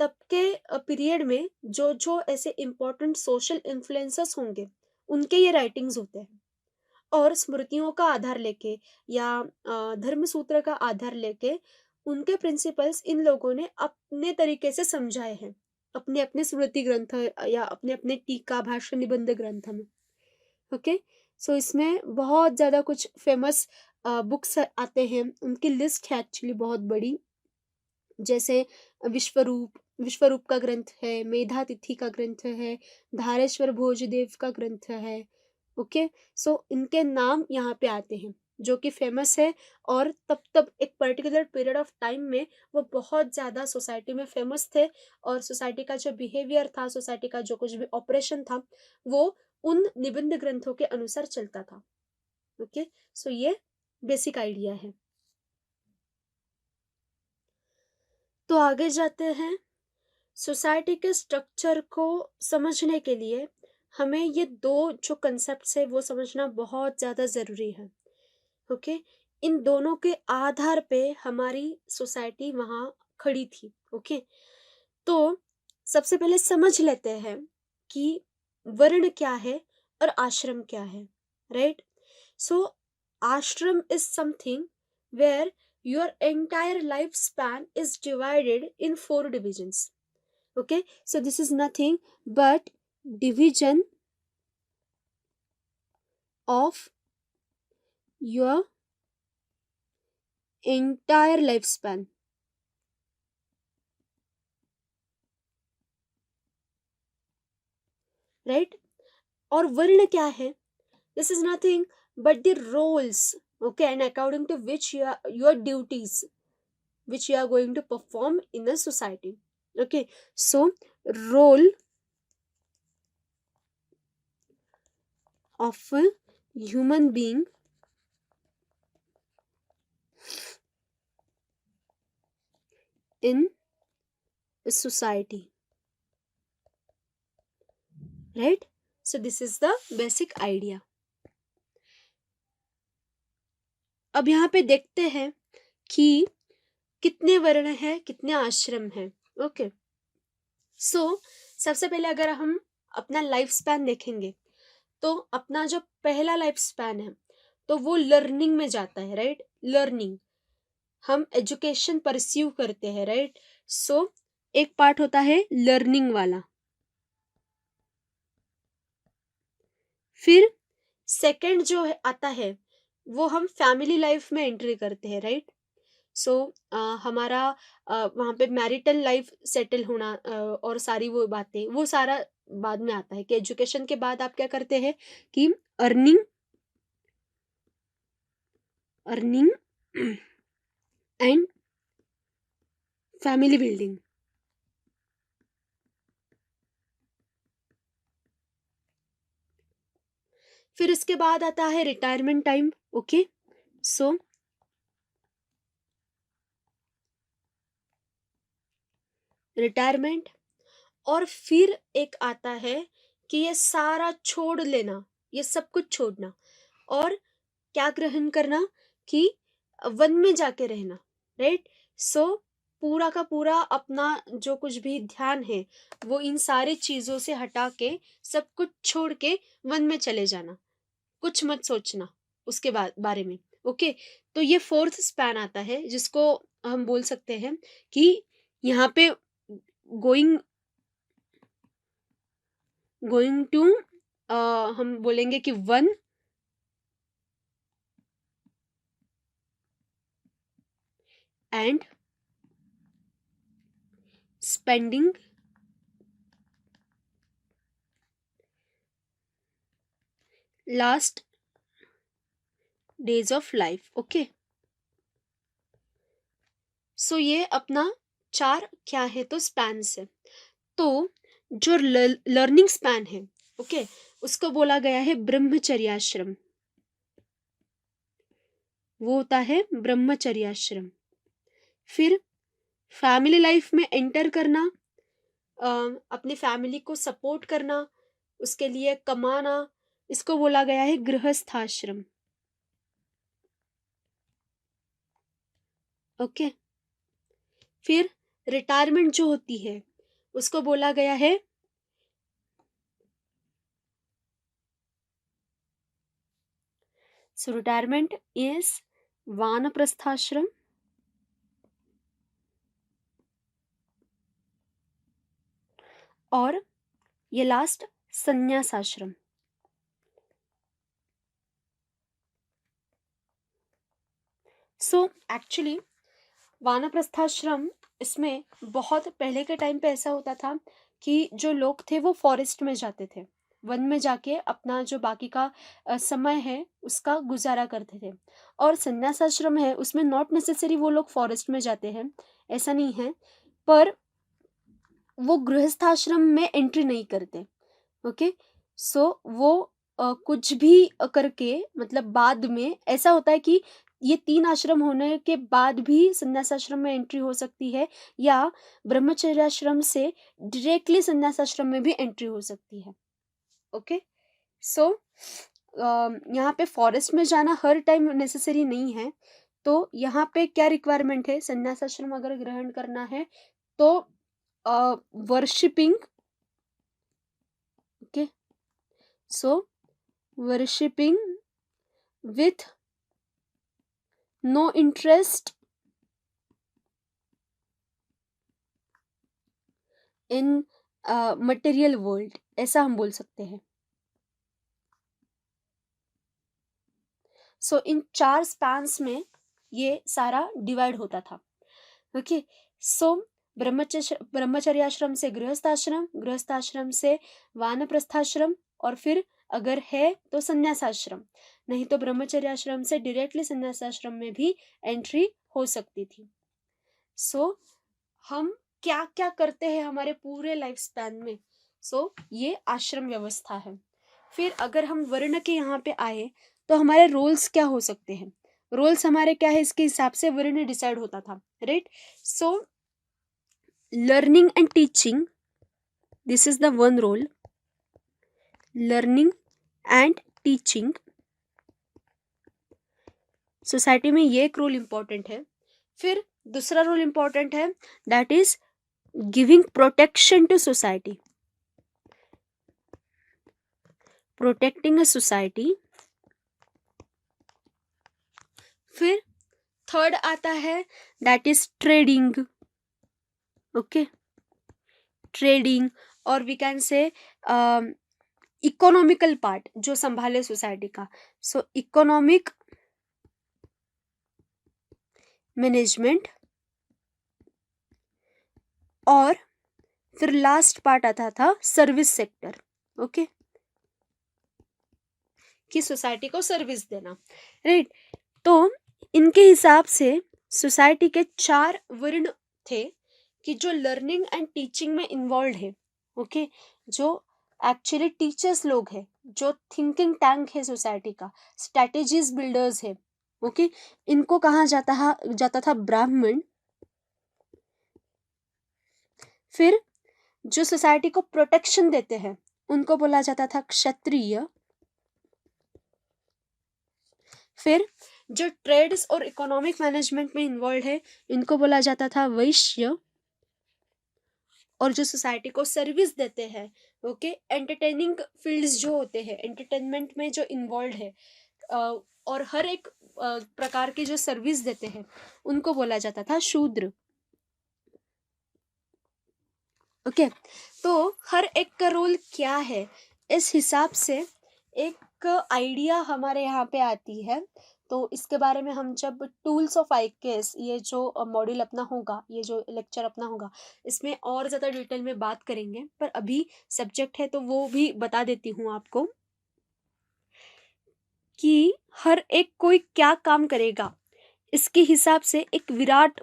तब के पीरियड में जो जो ऐसे इंपॉर्टेंट सोशल इन्फ्लुएंसर्स होंगे उनके ये राइटिंग्स होते हैं, और स्मृतियों का आधार लेके या धर्म सूत्र का आधार लेके उनके प्रिंसिपल्स इन लोगों ने अपने तरीके से समझाए हैं, अपने अपने स्मृति ग्रंथ या अपने अपने टीका, भाष्य, निबंध ग्रंथ में। ओके, सो इसमें बहुत ज्यादा कुछ फेमस बुक्स आते हैं, उनकी लिस्ट है एक्चुअली बहुत बड़ी, जैसे विश्वरूप का ग्रंथ है, मेधा तिथि का ग्रंथ है, धारेश्वर भोजदेव का ग्रंथ है। ओके, सो इनके नाम यहाँ पे आते हैं जो कि फेमस है, और तब तब एक पर्टिकुलर पीरियड ऑफ टाइम में वो बहुत ज्यादा सोसाइटी में फेमस थे, और सोसाइटी का जो बिहेवियर था, सोसाइटी का जो कुछ भी ऑपरेशन था, वो उन निबंध ग्रंथों के अनुसार चलता था। ओके, सो ये बेसिक आइडिया है। तो आगे जाते हैं। सोसाइटी के स्ट्रक्चर को समझने के लिए हमें ये दो जो कंसेप्ट है वो समझना बहुत ज़्यादा ज़रूरी है। ओके, इन दोनों के आधार पे हमारी सोसाइटी वहाँ खड़ी थी। ओके, तो सबसे पहले समझ लेते हैं कि वर्ण क्या है और आश्रम क्या है, right. So ashram is something where your entire life span is divided in 4 divisions. Okay, so this is nothing but division of your entire lifespan, right। और वर्ण क्या है, this is nothing but the roles, okay, and according to which your duties which you are going to perform in a society. Okay, so role of a human being in a society, right। So this is the basic idea. अब यहाँ पे देखते हैं कि कितने वर्ण हैं, कितने आश्रम हैं। ओके, सो सबसे पहले अगर हम अपना लाइफ स्पैन देखेंगे तो अपना जो पहला लाइफ स्पैन है तो वो लर्निंग में जाता है, राइट। लर्निंग, हम एजुकेशन परस्यू करते हैं, राइट। सो एक पार्ट होता है लर्निंग वाला। फिर सेकंड जो आता है वो हम फैमिली लाइफ में एंट्री करते हैं, राइट। सो हमारा वहाँ पे मैरिटल लाइफ सेटल होना, और सारी वो बातें, वो सारा बाद में आता है कि एजुकेशन के बाद आप क्या करते हैं कि earning earning and family building. फिर इसके बाद आता है रिटायरमेंट टाइम। ओके, सो रिटायरमेंट, और फिर एक आता है कि ये सारा छोड़ लेना, ये सब कुछ छोड़ना और क्या ग्रहण करना कि वन में जाके रहना, राइट। सो पूरा का पूरा अपना जो कुछ भी ध्यान है वो इन सारी चीजों से हटा के सब कुछ छोड़ के वन में चले जाना, कुछ मत सोचना उसके बारे में। ओके, तो ये फोर्थ स्पैन आता है जिसको हम बोल सकते हैं कि यहाँ पे गोइंग गोइंग टू, हम बोलेंगे कि वन and spending last days of life. Okay, so ये अपना 4 क्या है तो स्पैन्स है। तो जो लर्निंग स्पैन है, ओके, उसको बोला गया है ब्रह्मचर्याश्रम, वो होता है ब्रह्मचर्याश्रम। फिर फैमिली लाइफ में एंटर करना, अपनी फैमिली को सपोर्ट करना, उसके लिए कमाना, इसको बोला गया है गृहस्थाश्रम। ओके, फिर रिटायरमेंट जो होती है उसको बोला गया है सो रिटायरमेंट इज वानप्रस्थाश्रम, और ये लास्ट संन्यासाश्रम। सो एक्चुअली वानप्रस्थाश्रम, इसमें बहुत पहले के टाइम पे ऐसा होता था कि जो लोग थे वो फॉरेस्ट में जाते थे, वन में जाके अपना जो बाकी का समय है उसका गुजारा करते थे। और संन्यासाश्रम है उसमें नॉट नेसेसरी वो लोग फॉरेस्ट में जाते हैं, ऐसा नहीं है, पर वो गृहस्थाश्रम में एंट्री नहीं करते। ओके, सो वो कुछ भी करके, मतलब बाद में ऐसा होता है कि ये 3 आश्रम होने के बाद भी संन्यासाश्रम में एंट्री हो सकती है, या ब्रह्मचर्याश्रम से डायरेक्टली संन्यासाश्रम में भी एंट्री हो सकती है। ओके, सो यहाँ पे फॉरेस्ट में जाना हर टाइम नेसेसरी नहीं है। तो यहाँ पे क्या रिक्वायरमेंट है, संन्यासाश्रम अगर ग्रहण करना है तो worshipping, okay, so worshipping with no interest in material world, ऐसा हम बोल सकते हैं। सो इन 4 स्पैन्स में ये सारा डिवाइड होता था। ओके, सो ब्रह्मचर्याश्रम से गृहस्थाश्रम, गृहस्थाश्रम से वानप्रस्थाश्रम, और फिर अगर है तो संन्यासाश्रम, नहीं तो ब्रह्मचर्याश्रम से डायरेक्टली संन्यासाश्रम में भी एंट्री हो सकती थी। सो हम क्या क्या करते हैं हमारे पूरे लाइफ स्पैन में, सो ये आश्रम व्यवस्था है। फिर अगर हम वर्ण के यहाँ पे आए तो हमारे रोल्स क्या हो सकते हैं, रोल्स हमारे क्या है इसके हिसाब से वर्ण डिसाइड होता था, right. So learning and teaching, this is the one role, learning and teaching, society में ये एक रोल इंपॉर्टेंट है। फिर दूसरा रोल इंपॉर्टेंट है, that is giving protection to society, protecting a society. फिर थर्ड आता है that is trading, okay, trading, और we can say economical part जो संभाले सोसाइटी का, सो इकोनॉमिक मैनेजमेंट, और फिर लास्ट पार्ट आता था सर्विस सेक्टर, ओके, कि सोसाइटी को सर्विस देना, राइट। तो इनके हिसाब से सोसाइटी के 4 वर्ण थे कि जो लर्निंग एंड टीचिंग में इन्वॉल्व है, ओके, जो एक्चुअली टीचर्स लोग हैं, जो थिंकिंग टैंक है सोसाइटी का, स्ट्रेटेजीज बिल्डर्स है। ओके, इनको कहा जाता था ब्राह्मण। फिर जो सोसाइटी को प्रोटेक्शन देते हैं उनको बोला जाता था क्षत्रिय। फिर जो ट्रेड्स और इकोनॉमिक मैनेजमेंट में इन्वॉल्व है इनको बोला जाता था वैश्य। और जो सोसाइटी को सर्विस देते हैं, ओके, एंटरटेनिंग फील्ड्स जो होते हैं, एंटरटेनमेंट में जो इन्वॉल्व है और हर एक प्रकार की जो सर्विस देते हैं उनको बोला जाता था शूद्र। ओके, तो हर एक का रोल क्या है, इस हिसाब से एक आइडिया हमारे यहाँ पे आती है। तो इसके बारे में हम जब टूल्स ऑफ आईकेएस, ये जो मॉड्यूल अपना होगा, ये जो लेक्चर अपना होगा, इसमें और ज़्यादा डिटेल में बात करेंगे। पर अभी सब्जेक्ट है तो वो भी बता देती हूँ आपको कि हर एक कोई क्या काम करेगा, इसके हिसाब से एक विराट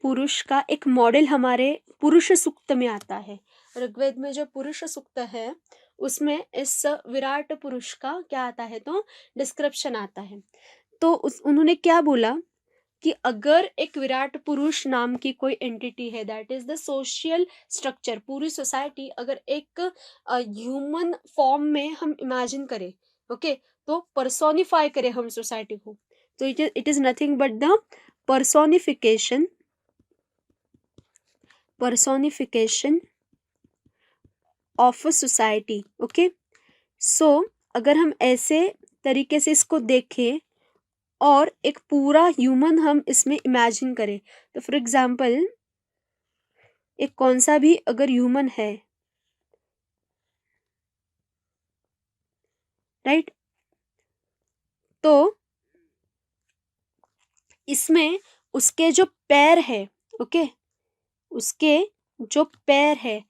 पुरुष का एक मॉडल हमारे पुरुष सूक्त में आता है। ऋग्वेद में जो पुरुष सूक्त है उसमें इस विराट पुरुष का क्या आता है, तो डिस्क्रिप्शन आता है। तो उन्होंने क्या बोला कि अगर एक विराट पुरुष नाम की कोई एंटिटी है, that is the social structure, पूरी सोसाइटी अगर एक ह्यूमन फॉर्म में हम इमेजिन करें, ओके, तो पर्सोनिफाई करें हम सोसाइटी को, तो it is nothing but the personification of a society. Okay, so अगर हम ऐसे तरीके से इसको देखें और एक पूरा ह्यूमन हम इसमें इमेजिन करें, तो फॉर एग्जाम्पल एक कौन सा भी अगर ह्यूमन है, राइट, तो इसमें उसके जो पैर है, ओके, उसके जो पैर है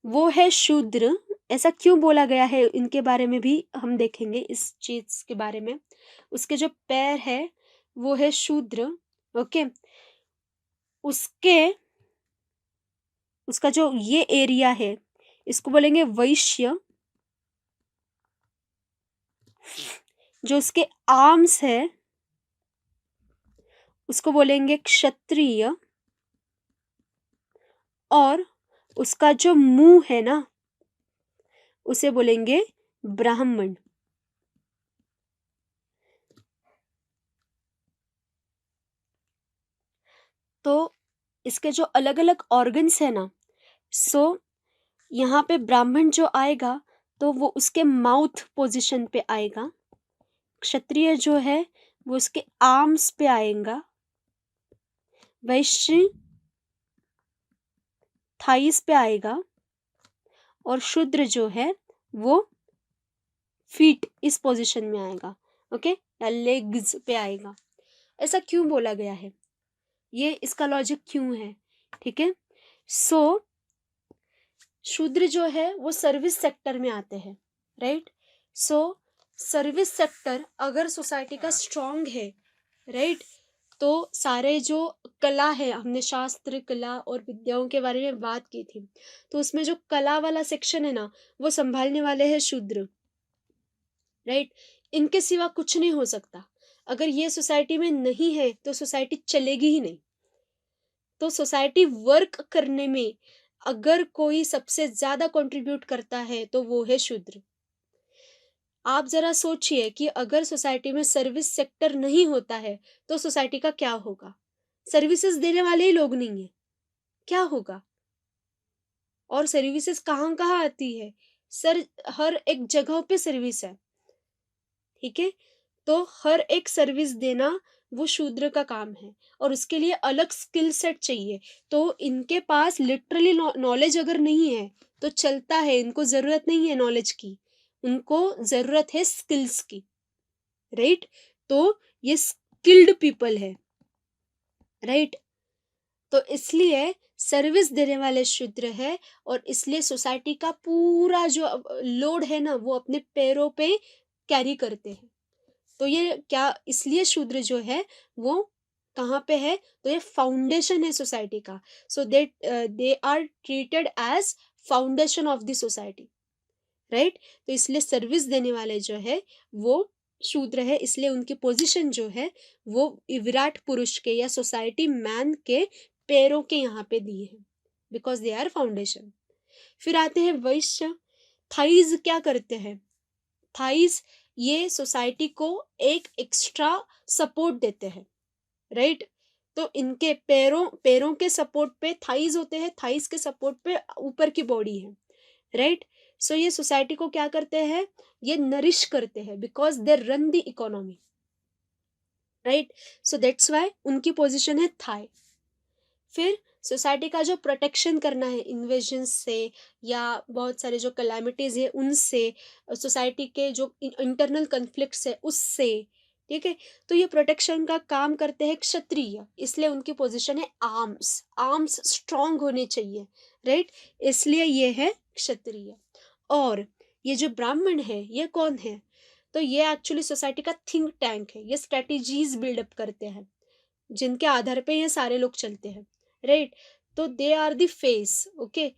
वो है शूद्र। ऐसा क्यों बोला गया है इनके बारे में भी हम देखेंगे, इस चीज के बारे में। उसके जो पैर है वो है शूद्र। ओके, उसका जो ये एरिया है इसको बोलेंगे वैश्य। जो उसके आर्म्स है उसको बोलेंगे क्षत्रिय। और उसका जो मुंह है ना उसे बोलेंगे ब्राह्मण। तो इसके जो अलग अलग ऑर्गन्स है ना, सो यहाँ पे ब्राह्मण जो आएगा तो वो उसके माउथ पोजीशन पे आएगा। क्षत्रिय जो है वो उसके आर्म्स पे आएगा। वैश्य थाइस पे आएगा। और शूद्र जो है वो फीट इस पोजीशन में आएगा, ओके, या लेग्स पे आएगा। ऐसा क्यों बोला गया है, ये इसका लॉजिक क्यों है, ठीक है। सो शूद्र जो है वो सर्विस सेक्टर में आते हैं, राइट। सो सर्विस सेक्टर अगर सोसाइटी का स्ट्रांग है, राइट, तो सारे जो कला है, हमने शास्त्र कला और विद्याओं के बारे में बात की थी, तो उसमें जो कला वाला सेक्शन है ना वो संभालने वाले हैं शूद्र, राइट। इनके सिवा कुछ नहीं हो सकता। अगर ये सोसाइटी में नहीं है तो सोसाइटी चलेगी ही नहीं। तो सोसाइटी वर्क करने में अगर कोई सबसे ज्यादा कंट्रीब्यूट करता है तो वो है शूद्र। आप जरा सोचिए कि अगर सोसाइटी में सर्विस सेक्टर नहीं होता है तो सोसाइटी का क्या होगा। सर्विसेज देने वाले ही लोग नहीं है, क्या होगा। और सर्विसेज कहाँ कहाँ आती है सर, हर एक जगह पे सर्विस है, ठीक है। तो हर एक सर्विस देना वो शूद्र का काम है और उसके लिए अलग स्किल सेट चाहिए। तो इनके पास लिटरली नॉलेज अगर नहीं है तो चलता है, इनको जरूरत नहीं है नॉलेज की, उनको जरूरत है स्किल्स की, राइट। तो ये स्किल्ड पीपल है, राइट। तो इसलिए सर्विस देने वाले शूद्र है और इसलिए सोसाइटी का पूरा जो लोड है ना वो अपने पैरों पे कैरी करते हैं। तो ये क्या, इसलिए शूद्र जो है वो कहाँ पे है, तो ये फाउंडेशन है सोसाइटी का। So they are treated as foundation of the society, right. तो इसलिए सर्विस देने वाले जो है वो शूद्र है, इसलिए उनकी पोजीशन जो है वो विराट पुरुष के या सोसाइटी मैन के पैरों के यहाँ पे दी है, बिकॉज दे आर फाउंडेशन। फिर आते हैं वैश्य। थाइज क्या करते हैं, थाइज ये सोसाइटी को एक एक्स्ट्रा सपोर्ट देते हैं, राइट। तो इनके पैरों पैरों के सपोर्ट पे थाइज होते हैं, थाइज के सपोर्ट पे ऊपर की बॉडी है, राइट। सो ये सोसाइटी को क्या करते हैं, ये नरिश करते हैं, because they run the economy, right. So that's why उनकी पोजीशन है थाई। फिर सोसाइटी का जो प्रोटेक्शन करना है इन्वेजन से या बहुत सारे जो कैलामिटीज है उनसे, सोसाइटी के जो इंटरनल कन्फ्लिक्ट्स है उससे, ठीक है। तो ये प्रोटेक्शन का काम करते हैं क्षत्रिय, इसलिए उनकी पोजीशन है आर्म्स, आर्म्स स्ट्रांग होने चाहिए, राइट। इसलिए ये है क्षत्रिय। और ये जो ब्राह्मण है ये कौन है, तो ये एक्चुअली सोसाइटी का थिंक टैंक है, ये स्ट्रेटेजीज बिल्डअप करते हैं जिनके आधार पे ये सारे लोग चलते हैं, राइट। तो they are the phase, okay.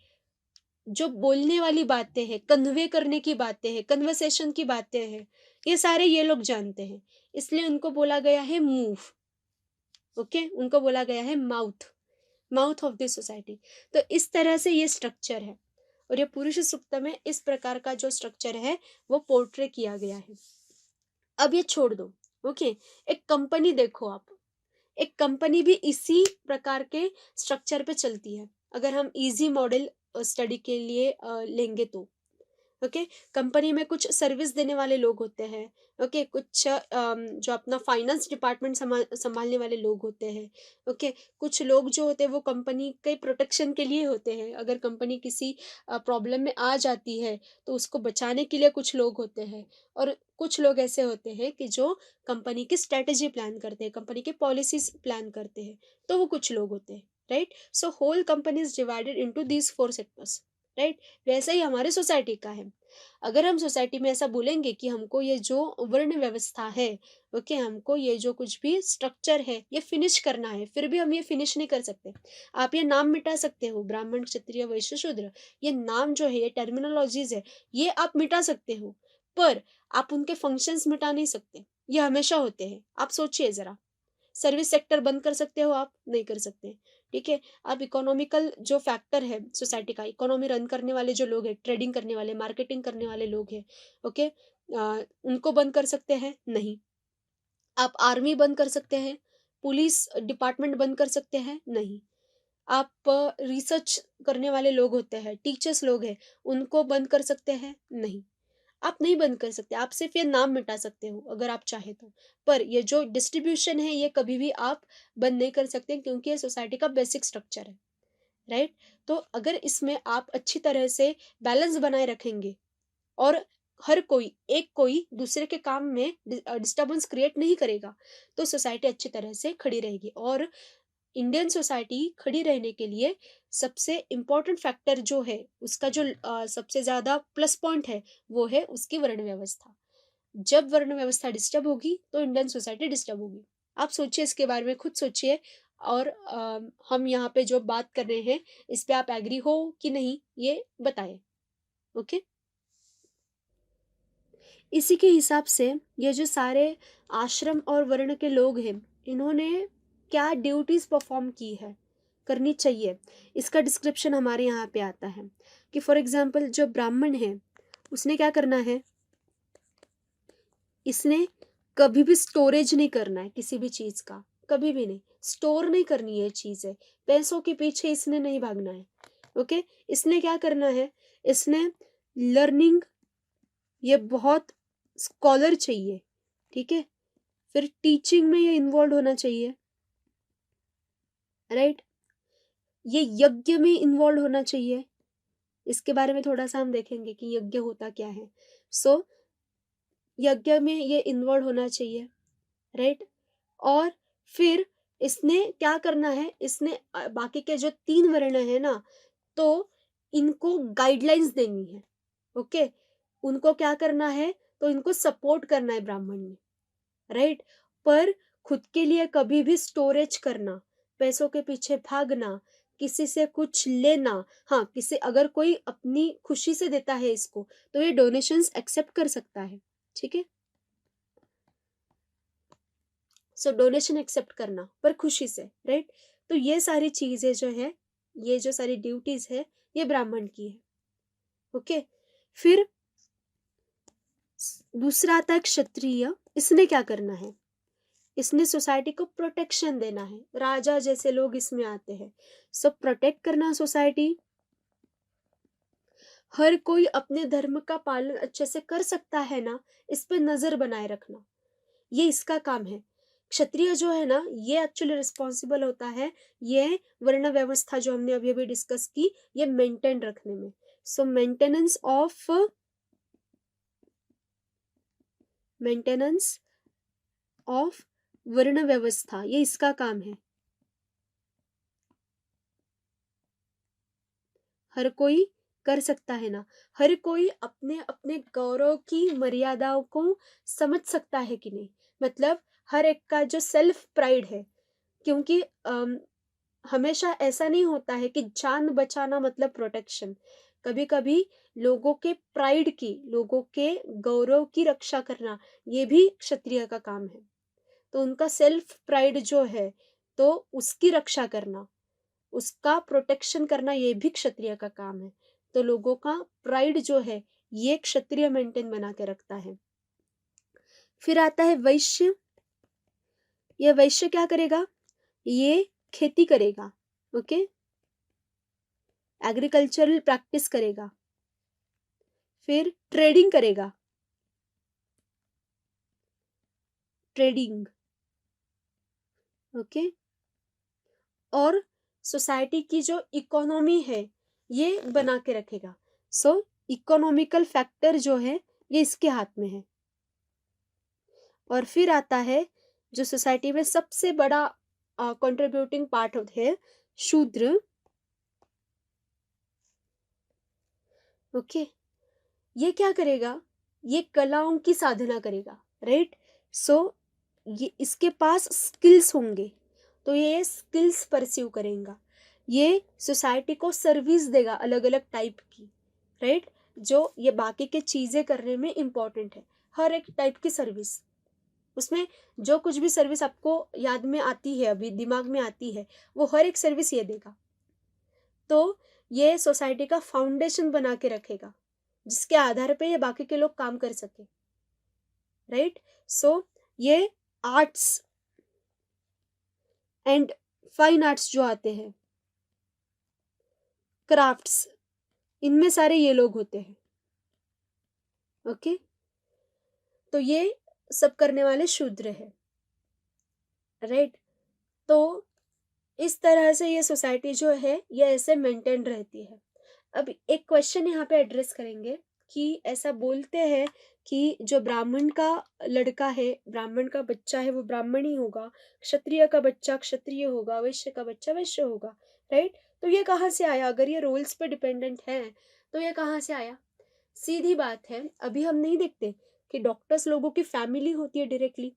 जो बोलने वाली बातें हैं, कन्वे करने की बातें हैं, कन्वर्सेशन की बातें हैं, ये सारे ये लोग जानते हैं, इसलिए उनको बोला गया है मूव, ओके। उनको बोला गया है mouth, mouth of the society. तो इस तरह से ये स्ट्रक्चर है, और ये पुरुष सूक्त में इस प्रकार का जो स्ट्रक्चर है वो पोर्ट्रे किया गया है। अब ये छोड़ दो, ओके। एक कंपनी देखो आप, एक कंपनी भी इसी प्रकार के स्ट्रक्चर पे चलती है, अगर हम इजी मॉडल स्टडी के लिए लेंगे तो, ओके। कंपनी में कुछ सर्विस देने वाले लोग होते हैं, ओके। कुछ जो अपना फाइनेंस डिपार्टमेंट संभालने वाले लोग होते हैं, ओके। कुछ लोग जो होते हैं वो कंपनी के प्रोटेक्शन के लिए होते हैं, अगर कंपनी किसी प्रॉब्लम में आ जाती है तो उसको बचाने के लिए कुछ लोग होते हैं। और कुछ लोग ऐसे होते हैं कि जो कंपनी की स्ट्रेटेजी प्लान करते हैं, कंपनी के पॉलिसीज प्लान करते हैं, तो वो कुछ लोग होते हैं, right. So whole company is divided into these 4 sectors, right. वैसे ही हमारे सोसाइटी का है। अगर हम सोसाइटी में ऐसा बोलेंगे कि हमको ये जो वर्ण व्यवस्था है, ओके, हमको ये जो कुछ भी स्ट्रक्चर है ये फिनिश करना है, फिर भी हम ये फिनिश नहीं कर सकते। आप ये नाम मिटा सकते हो, ब्राह्मण क्षत्रिय वैश्य शूद्र, ये नाम जो है, ये टर्मिनोलॉजीज है, ये आप मिटा सकते हो, पर आप उनके फंक्शंस मिटा नहीं सकते, ये हमेशा होते हैं। आप सोचिए जरा, सर्विस सेक्टर बंद कर सकते हो आप, नहीं कर सकते, ठीक है। अब इकोनॉमिकल जो फैक्टर है सोसाइटी का, इकोनॉमी रन करने वाले जो लोग हैं, ट्रेडिंग करने वाले, मार्केटिंग करने वाले लोग हैं, ओके, उनको बंद कर सकते हैं, नहीं। आप आर्मी बंद कर सकते हैं, पुलिस डिपार्टमेंट बंद कर सकते हैं, नहीं। आप रिसर्च करने वाले लोग होते हैं, टीचर्स लोग हैं, उनको बंद कर सकते हैं, नहीं। आप नहीं बंद कर सकते, आप सिर्फ ये नाम मिटा सकते हो अगर आप चाहे तो, पर ये जो डिस्ट्रीब्यूशन है ये कभी भी आप बंद नहीं कर सकते, क्योंकि ये सोसाइटी का बेसिक स्ट्रक्चर है, राइट। तो अगर इसमें आप अच्छी तरह से बैलेंस बनाए रखेंगे और हर कोई एक कोई दूसरे के काम में डिस्टर्बेंस क्रिएट नहीं करेगा, तो सोसाइटी अच्छी तरह से खड़ी रहेगी। और इंडियन सोसाइटी खड़ी रहने के लिए सबसे इम्पोर्टेंट फैक्टर जो है, उसका जो सबसे ज़्यादा प्लस पॉइंट है, वो है उसकी वर्ण व्यवस्था। जब वर्ण व्यवस्था डिस्टर्ब होगी तो इंडियन सोसाइटी डिस्टर्ब होगी। आप सोचिए, इसके बारे में खुद सोचिए। और हम यहाँ पे जो बात कर रहे हैं इस पे आप एग्री हो कि नहीं ये बताएं, ओके। इसी के हिसाब से ये जो सारे आश्रम और वर्ण के लोग हैं, इन्होंने क्या ड्यूटीज परफॉर्म की है, करनी चाहिए, इसका डिस्क्रिप्शन हमारे यहाँ पे आता है। कि फॉर एग्जाम्पल जो ब्राह्मण है उसने क्या करना है, इसने कभी भी स्टोरेज नहीं करना है किसी भी चीज का, कभी भी नहीं स्टोर नहीं करनी है चीजें, पैसों के पीछे इसने नहीं भागना है, ओके। इसने क्या करना है, इसने लर्निंग, ये बहुत स्कॉलर चाहिए, ठीक है। फिर टीचिंग में ये इन्वॉल्व होना चाहिए, राइट। ये यज्ञ में इन्वॉल्व होना चाहिए, इसके बारे में थोड़ा सा हम देखेंगे कि यज्ञ होता क्या है। सो यज्ञ में ये इन्वॉल्व होना चाहिए, राइट। और फिर इसने क्या करना है, इसने बाकी के जो 3 वर्ण है ना, तो इनको गाइडलाइंस देनी है, ओके। उनको क्या करना है, तो इनको सपोर्ट करना है ब्राह्मण में, राइट। पर खुद के लिए कभी भी स्टोरेज करना, पैसों के पीछे भागना, किसी से कुछ लेना, हाँ किसी अगर कोई अपनी खुशी से देता है इसको तो ये डोनेशंस एक्सेप्ट कर सकता है, ठीक है। सो डोनेशन एक्सेप्ट करना पर खुशी से, राइट। तो ये सारी चीजें जो है, ये जो सारी ड्यूटीज है, ये ब्राह्मण की है, ओके। फिर दूसरा आता है क्षत्रिय। इसने क्या करना है, इसने सोसाइटी को प्रोटेक्शन देना है, राजा जैसे लोग इसमें आते हैं, सब प्रोटेक्ट करना सोसाइटी। हर कोई अपने धर्म का पालन अच्छे से कर सकता है ना, इस पे नजर बनाए रखना, ये इसका काम है। क्षत्रिय जो है ना, ये एक्चुअली रिस्पॉन्सिबल होता है ये वर्ण व्यवस्था जो हमने अभी अभी डिस्कस की, ये मेंटेन रखने में। सो मेंटेनेंस ऑफ वर्ण व्यवस्था, ये इसका काम है। हर कोई कर सकता है ना, हर कोई अपने अपने गौरव की मर्यादाओं को समझ सकता है कि नहीं, मतलब हर एक का जो सेल्फ प्राइड है, क्योंकि हमेशा ऐसा नहीं होता है कि जान बचाना मतलब प्रोटेक्शन। कभी कभी लोगों के प्राइड की, लोगों के गौरव की रक्षा करना, ये भी क्षत्रिय का काम है। तो उनका सेल्फ प्राइड जो है, तो उसकी रक्षा करना, उसका प्रोटेक्शन करना, ये भी क्षत्रिय का काम है। तो लोगों का प्राइड जो है, ये क्षत्रिय मेंटेन बना के रखता है। फिर आता है वैश्य। ये वैश्य क्या करेगा, ये खेती करेगा, ओके, एग्रीकल्चरल प्रैक्टिस करेगा। फिर ट्रेडिंग करेगा, ट्रेडिंग, ओके। और सोसाइटी की जो इकोनॉमी है ये बना के रखेगा। सो इकोनॉमिकल फैक्टर जो है ये इसके हाथ में है। और फिर आता है जो सोसाइटी में सबसे बड़ा कंट्रीब्यूटिंग पार्ट होते हैं, शूद्र, ओके। ये क्या करेगा, ये कलाओं की साधना करेगा, राइट। सो ये इसके पास स्किल्स होंगे, तो ये स्किल्स परस्यू करेगा, ये सोसाइटी को सर्विस देगा अलग अलग टाइप की, राइट। जो ये बाकी के चीजें करने में इम्पोर्टेंट है, हर एक टाइप की सर्विस, उसमें जो कुछ भी सर्विस आपको याद में आती है, अभी दिमाग में आती है, वो हर एक सर्विस ये देगा। तो ये सोसाइटी का फाउंडेशन बना के रखेगा, जिसके आधार पे ये बाकी के लोग काम कर सके, राइट। सो ये आर्ट्स एंड फाइन आर्ट्स जो आते हैं, क्राफ्ट्स, इनमें सारे ये लोग होते हैं, ओके। तो ये सब करने वाले शूद्र है, राइट। तो इस तरह से ये सोसाइटी जो है ये ऐसे मेंटेन रहती है। अब एक क्वेश्चन यहाँ पे एड्रेस करेंगे कि ऐसा बोलते हैं कि जो ब्राह्मण का लड़का है, ब्राह्मण का बच्चा है, वो ब्राह्मण ही होगा, क्षत्रिय का बच्चा क्षत्रिय होगा, वैश्य का बच्चा वैश्य होगा, राइट। तो ये कहाँ से आया, अगर ये रोल्स पे डिपेंडेंट है तो ये कहाँ से आया। सीधी बात है, अभी हम नहीं देखते कि डॉक्टर्स लोगों की फैमिली होती है डायरेक्टली,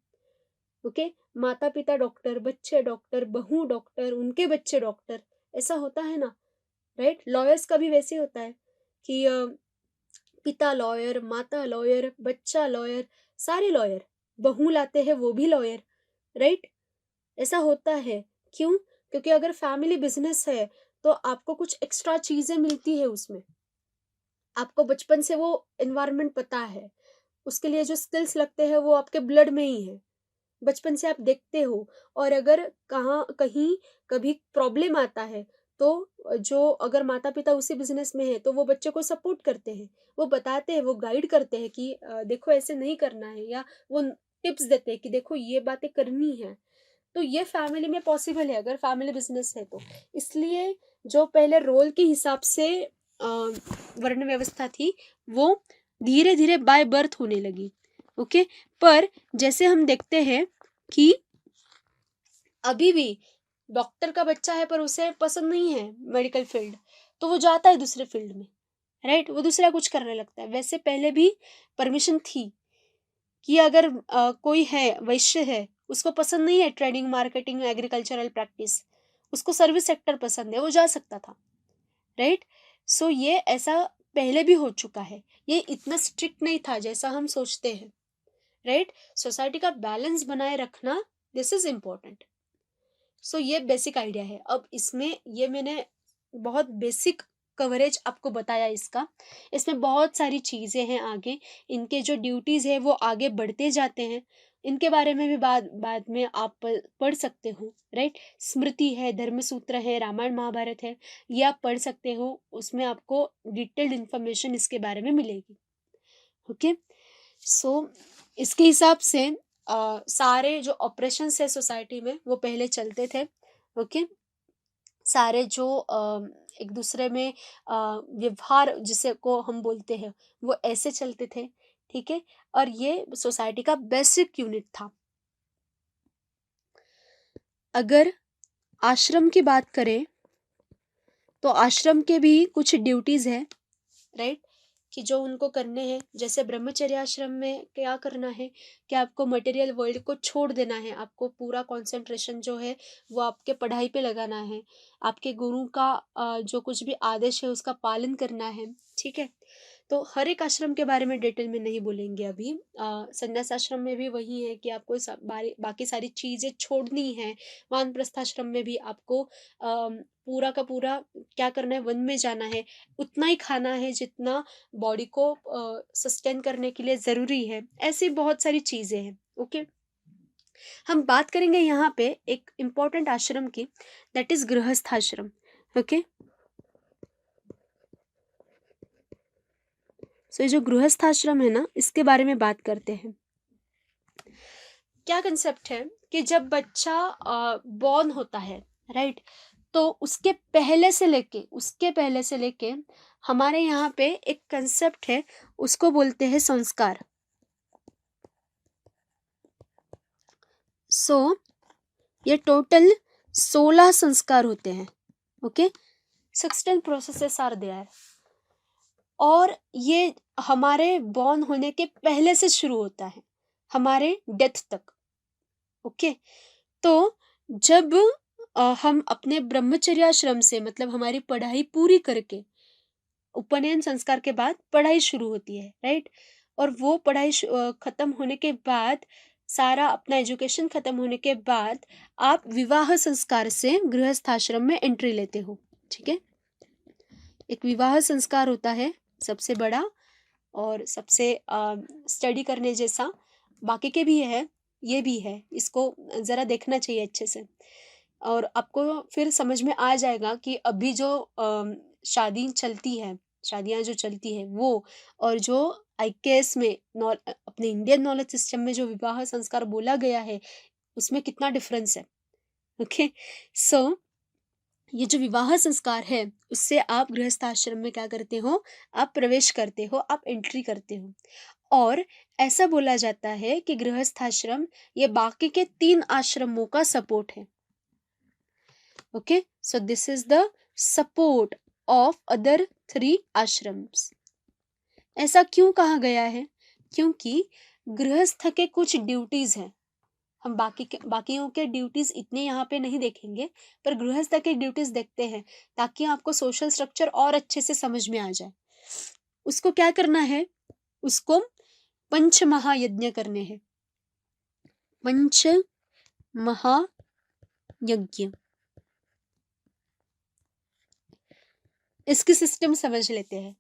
ओके। माता पिता डॉक्टर, बच्चे डॉक्टर, बहू डॉक्टर, उनके बच्चे डॉक्टर, ऐसा होता है ना, राइट। लॉयर्स का भी वैसे होता है कि पिता लॉयर, माता लॉयर, बच्चा लॉयर, सारे लॉयर, बहू लाते हैं वो भी लॉयर, राइट। ऐसा होता है, क्यों, क्योंकि अगर फैमिली बिजनेस है तो आपको कुछ एक्स्ट्रा चीजें मिलती है उसमें, आपको बचपन से वो एनवायरनमेंट पता है, उसके लिए जो स्किल्स लगते हैं वो आपके ब्लड में ही है, बचपन से आप देखते हो। और अगर कहाँ कहीं कभी प्रॉब्लम आता है तो जो अगर माता पिता उसी बिजनेस में है तो वो बच्चे को सपोर्ट करते हैं, वो बताते हैं, वो गाइड करते हैं कि देखो ऐसे नहीं करना है, या वो टिप्स देते हैं कि देखो ये बातें करनी है। तो ये फैमिली में पॉसिबल है अगर फैमिली बिजनेस है तो। इसलिए जो पहले रोल के हिसाब से वर्ण व्यवस्था थी वो धीरे धीरे बाय बर्थ होने लगी, ओके। पर जैसे हम देखते हैं कि अभी भी डॉक्टर का बच्चा है पर उसे पसंद नहीं है मेडिकल फील्ड, तो वो जाता है दूसरे फील्ड में, राइट, वो दूसरा कुछ करने लगता है। वैसे पहले भी परमिशन थी कि अगर कोई है, वैश्य है, उसको पसंद नहीं है ट्रेडिंग, मार्केटिंग, एग्रीकल्चरल प्रैक्टिस, उसको सर्विस सेक्टर पसंद है, वो जा सकता था, राइट। सो ये ऐसा पहले भी हो चुका है, ये इतना स्ट्रिक्ट नहीं था जैसा हम सोचते हैं, राइट। सोसाइटी का बैलेंस बनाए रखना, दिस इज इम्पोर्टेंट। सो ये बेसिक आइडिया है। अब इसमें ये मैंने बहुत बेसिक कवरेज आपको बताया इसका, इसमें बहुत सारी चीज़ें हैं आगे, इनके जो ड्यूटीज़ है वो आगे बढ़ते जाते हैं, इनके बारे में भी बाद बाद में आप पढ़ सकते हो, राइट। स्मृति है, धर्मसूत्र है, रामायण महाभारत है, ये आप पढ़ सकते हो, उसमें आपको डिटेल्ड इन्फॉर्मेशन इसके बारे में मिलेगी। ओके, सो इसके हिसाब से सारे जो ऑपरेशंस है सोसाइटी में वो पहले चलते थे। ओके, सारे जो एक दूसरे में व्यवहार जिसे को हम बोलते हैं वो ऐसे चलते थे, ठीक है। और ये सोसाइटी का बेसिक यूनिट था। अगर आश्रम की बात करें तो आश्रम के भी कुछ ड्यूटीज है, राइट, कि जो उनको करने हैं। जैसे ब्रह्मचर्य आश्रम में क्या करना है कि आपको मटेरियल वर्ल्ड को छोड़ देना है, आपको पूरा कंसंट्रेशन जो है वो आपके पढ़ाई पे लगाना है, आपके गुरु का जो कुछ भी आदेश है उसका पालन करना है, ठीक है। तो हर एक आश्रम के बारे में डिटेल में नहीं बोलेंगे अभी। संन्यास आश्रम में भी वही है कि आपको बाकी सारी चीज़ें छोड़नी है। वानप्रस्थ आश्रम में भी आपको पूरा का पूरा क्या करना है, वन में जाना है, उतना ही खाना है जितना बॉडी को सस्टेन करने के लिए ज़रूरी है। ऐसी बहुत सारी चीज़ें हैं। ओके, हम बात करेंगे यहाँ पे एक इम्पॉर्टेंट आश्रम की, दैट इज गृहस्थ आश्रम। ओके, सो ये जो गृहस्थ आश्रम है ना, इसके बारे में बात करते हैं। क्या कंसेप्ट है कि जब बच्चा बॉर्न होता है, राइट, तो उसके पहले से लेके हमारे यहाँ पे एक कंसेप्ट है, उसको बोलते हैं संस्कार। सो ये टोटल 16 संस्कार होते हैं। ओके, 16 प्रोसेसेस आर देयर, और ये हमारे बॉर्न होने के पहले से शुरू होता है हमारे डेथ तक। ओके, तो जब हम अपने ब्रह्मचर्याश्रम से, मतलब हमारी पढ़ाई पूरी करके, उपनयन संस्कार के बाद पढ़ाई शुरू होती है, राइट, और वो पढ़ाई खत्म होने के बाद, सारा अपना एजुकेशन खत्म होने के बाद आप विवाह संस्कार से गृहस्थ आश्रम में एंट्री लेते हो, ठीक है। एक विवाह संस्कार होता है सबसे बड़ा और सबसे स्टडी करने जैसा, बाकी के भी है, ये भी है, इसको ज़रा देखना चाहिए अच्छे से, और आपको फिर समझ में आ जाएगा कि अभी जो शादी चलती है, शादियाँ जो चलती है वो, और जो आईकेएस में अपने इंडियन नॉलेज सिस्टम में जो विवाह संस्कार बोला गया है उसमें कितना डिफरेंस है। ओके, सो ये जो विवाह संस्कार है उससे आप गृहस्थ आश्रम में क्या करते हो, आप प्रवेश करते हो, आप एंट्री करते हो। और ऐसा बोला जाता है कि गृहस्थ आश्रम ये बाकी के 3 आश्रमों का सपोर्ट है। Okay, so this is the support of other 3 ashrams. ऐसा क्यों कहा गया है? क्योंकि गृहस्थ के कुछ ड्यूटीज हैं, हम बाकियों के ड्यूटीज इतने यहाँ पे नहीं देखेंगे, पर गृहस्थ के ड्यूटीज देखते हैं ताकि आपको सोशल स्ट्रक्चर और अच्छे से समझ में आ जाए। उसको क्या करना है, उसको पंच महायज्ञ करने हैं। पंच महायज्ञ, इसकी सिस्टम समझ लेते हैं,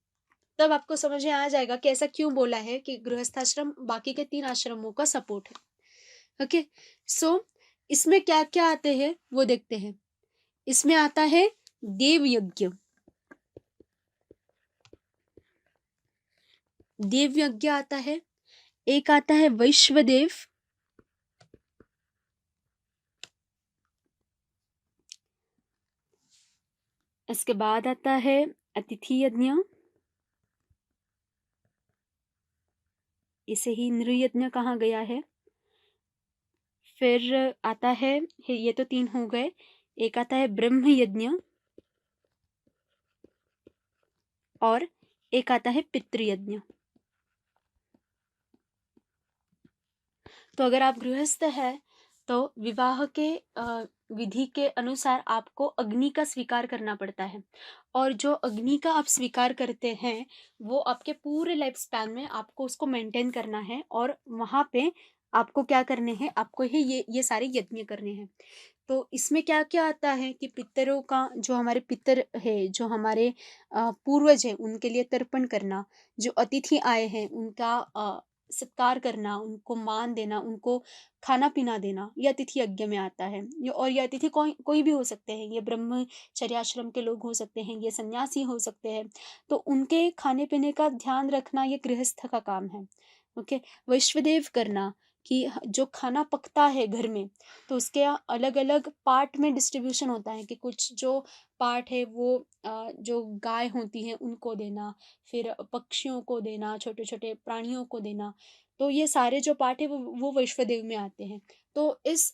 तब आपको समझ में आ जाएगा कि ऐसा क्यों बोला है कि गृहस्थाश्रम बाकी के 3 आश्रमों का सपोर्ट है। ओके, सो इसमें क्या क्या आते हैं वो देखते हैं। इसमें आता है देव यज्ञ, देव यज्ञ आता है, एक आता है वैश्वदेव, इसके बाद आता है अतिथि यज्ञ, इसे ही नृयज्ञ कहा गया है। फिर आता है, ये तो 3 हो गए, एक आता है ब्रह्म यज्ञ, और एक आता है पितृयज्ञ। तो अगर आप गृहस्थ है तो विवाह के विधि के अनुसार आपको अग्नि का स्वीकार करना पड़ता है, और जो अग्नि का आप स्वीकार करते हैं वो आपके पूरे लाइफ स्पैन में आपको उसको मेंटेन करना है, और वहाँ पे आपको क्या करने हैं, आपको ये सारे यज्ञ करने हैं। तो इसमें क्या-क्या आता है कि पितरों का, जो हमारे पितर है, जो हमारे पूर्वज हैं, उनके लिए तर्पण करना, जो अतिथि आए हैं उनका सत्कार करना, उनको मान देना, उनको खाना-पीना देना, ये अतिथि यज्ञ में आता है। ये अतिथि कोई कोई भी हो सकते हैं, ये ब्रह्मचर्याश्रम के लोग हो सकते हैं, ये सन्यासी हो सकते हैं। तो उनके खाने-पीने का ध्यान रखना ये गृहस्थ का काम है। ओके? वैश्वदेव करना, कि जो खाना पकता है घर में, तो उसके अलग-अलग पार्ट में डिस्ट्रीब्यूशन होता है, कि कुछ जो पार्ट है वो जो गाय होती हैं उनको देना, फिर पक्षियों को देना, छोटे-छोटे प्राणियों को देना। तो ये सारे जो पार्ट है वो वैश्वदेव में आते हैं। तो इस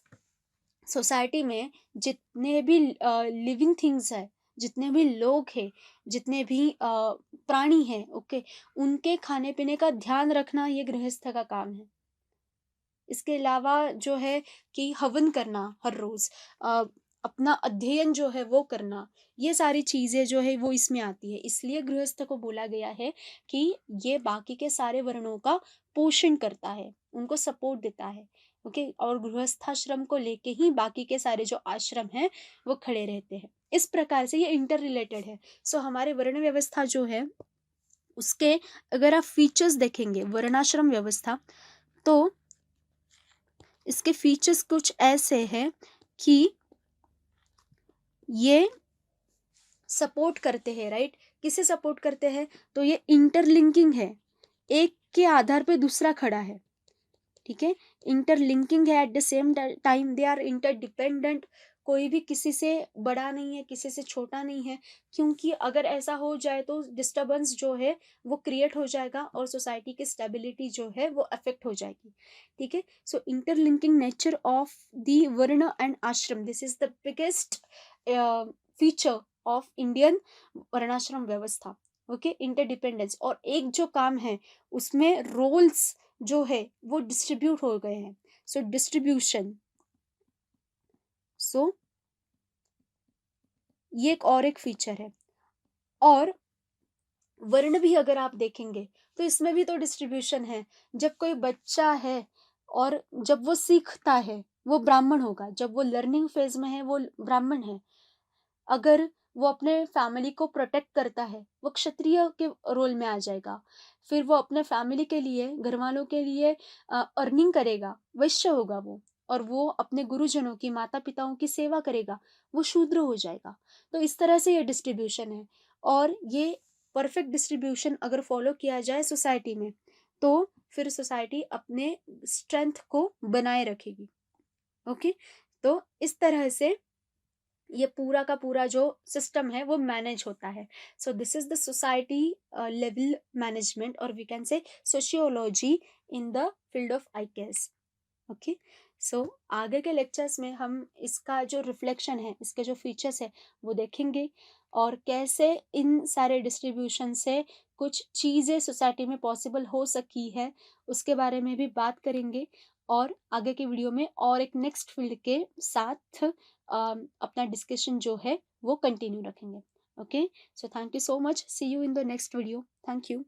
सोसाइटी में जितने भी लिविंग थिंग्स हैं, जितने भी लोग हैं, जितने भी प्राणी हैं, ओके, उनके खाने-पीने का ध्यान रखना ये गृहस्थ का काम है। इसके अलावा जो है कि हवन करना हर रोज, अपना अध्ययन जो है वो करना, ये सारी चीजें जो है वो इसमें आती है। इसलिए गृहस्थ को बोला गया है कि ये बाकी के सारे वर्णों का पोषण करता है, उनको सपोर्ट देता है। ओके, और गृहस्थाश्रम को लेके ही बाकी के सारे जो आश्रम हैं वो खड़े रहते हैं। इस प्रकार से ये इंटर रिलेटेड है। सो हमारे वर्ण व्यवस्था जो है उसके, अगर आप फीचर्स देखेंगे वर्णाश्रम व्यवस्था, तो इसके फीचर्स कुछ ऐसे हैं कि ये सपोर्ट करते हैं, राइट? किसे सपोर्ट करते हैं? तो ये इंटरलिंकिंग है, एक के आधार पे दूसरा खड़ा है। ठीक है, इंटरलिंकिंग है, at the same time they are interdependent. कोई भी किसी से बड़ा नहीं है, किसी से छोटा नहीं है, क्योंकि अगर ऐसा हो जाए तो डिस्टरबेंस जो है वो क्रिएट हो जाएगा, और सोसाइटी की स्टेबिलिटी जो है वो अफेक्ट हो जाएगी। ठीक है, सो इंटरलिंकिंग नेचर ऑफ द वर्ण एंड आश्रम, this is the biggest feature of Indian वर्णाश्रम व्यवस्था। ओके, इंटरडिपेंडेंस, और एक जो काम है उसमें रोल्स जो है वो डिस्ट्रीब्यूट हो गए हैं। सो डिस्ट्रीब्यूशन, सो ये एक फीचर है। और वर्ण भी अगर आप देखेंगे तो इसमें भी तो डिस्ट्रीब्यूशन है। जब कोई बच्चा है और जब वो सीखता है वो ब्राह्मण होगा, जब वो लर्निंग फेज में है वो ब्राह्मण है। अगर वो अपने फैमिली को प्रोटेक्ट करता है वो क्षत्रिय के रोल में आ जाएगा। फिर वो अपने फैमिली के लिए, घर वालों के लिए अर्निंग करेगा, वैश्य होगा वो। और वो अपने गुरुजनों की, माता पिताओं की सेवा करेगा, वो शूद्र हो जाएगा। तो इस तरह से ये डिस्ट्रीब्यूशन है, और ये परफेक्ट डिस्ट्रीब्यूशन अगर फॉलो किया जाए सोसाइटी में, तो फिर सोसाइटी अपने स्ट्रेंथ को बनाए रखेगी। ओके, तो इस तरह से ये पूरा का पूरा जो सिस्टम है वो मैनेज होता है। So this is the society level management, और we can say sociology in the field of IKS. Okay, so आगे के लेक्चर्स में हम इसका जो रिफ्लेक्शन है, इसके जो फीचर्स है वो देखेंगे, और कैसे इन सारे डिस्ट्रीब्यूशन से कुछ चीज़ें सोसाइटी में पॉसिबल हो सकी है उसके बारे में भी बात करेंगे। और आगे के वीडियो में और एक नेक्स्ट फील्ड के साथ अपना डिस्कशन जो है वो कंटिन्यू रखेंगे। Okay, so thank you so much, see you in the next video, thank you.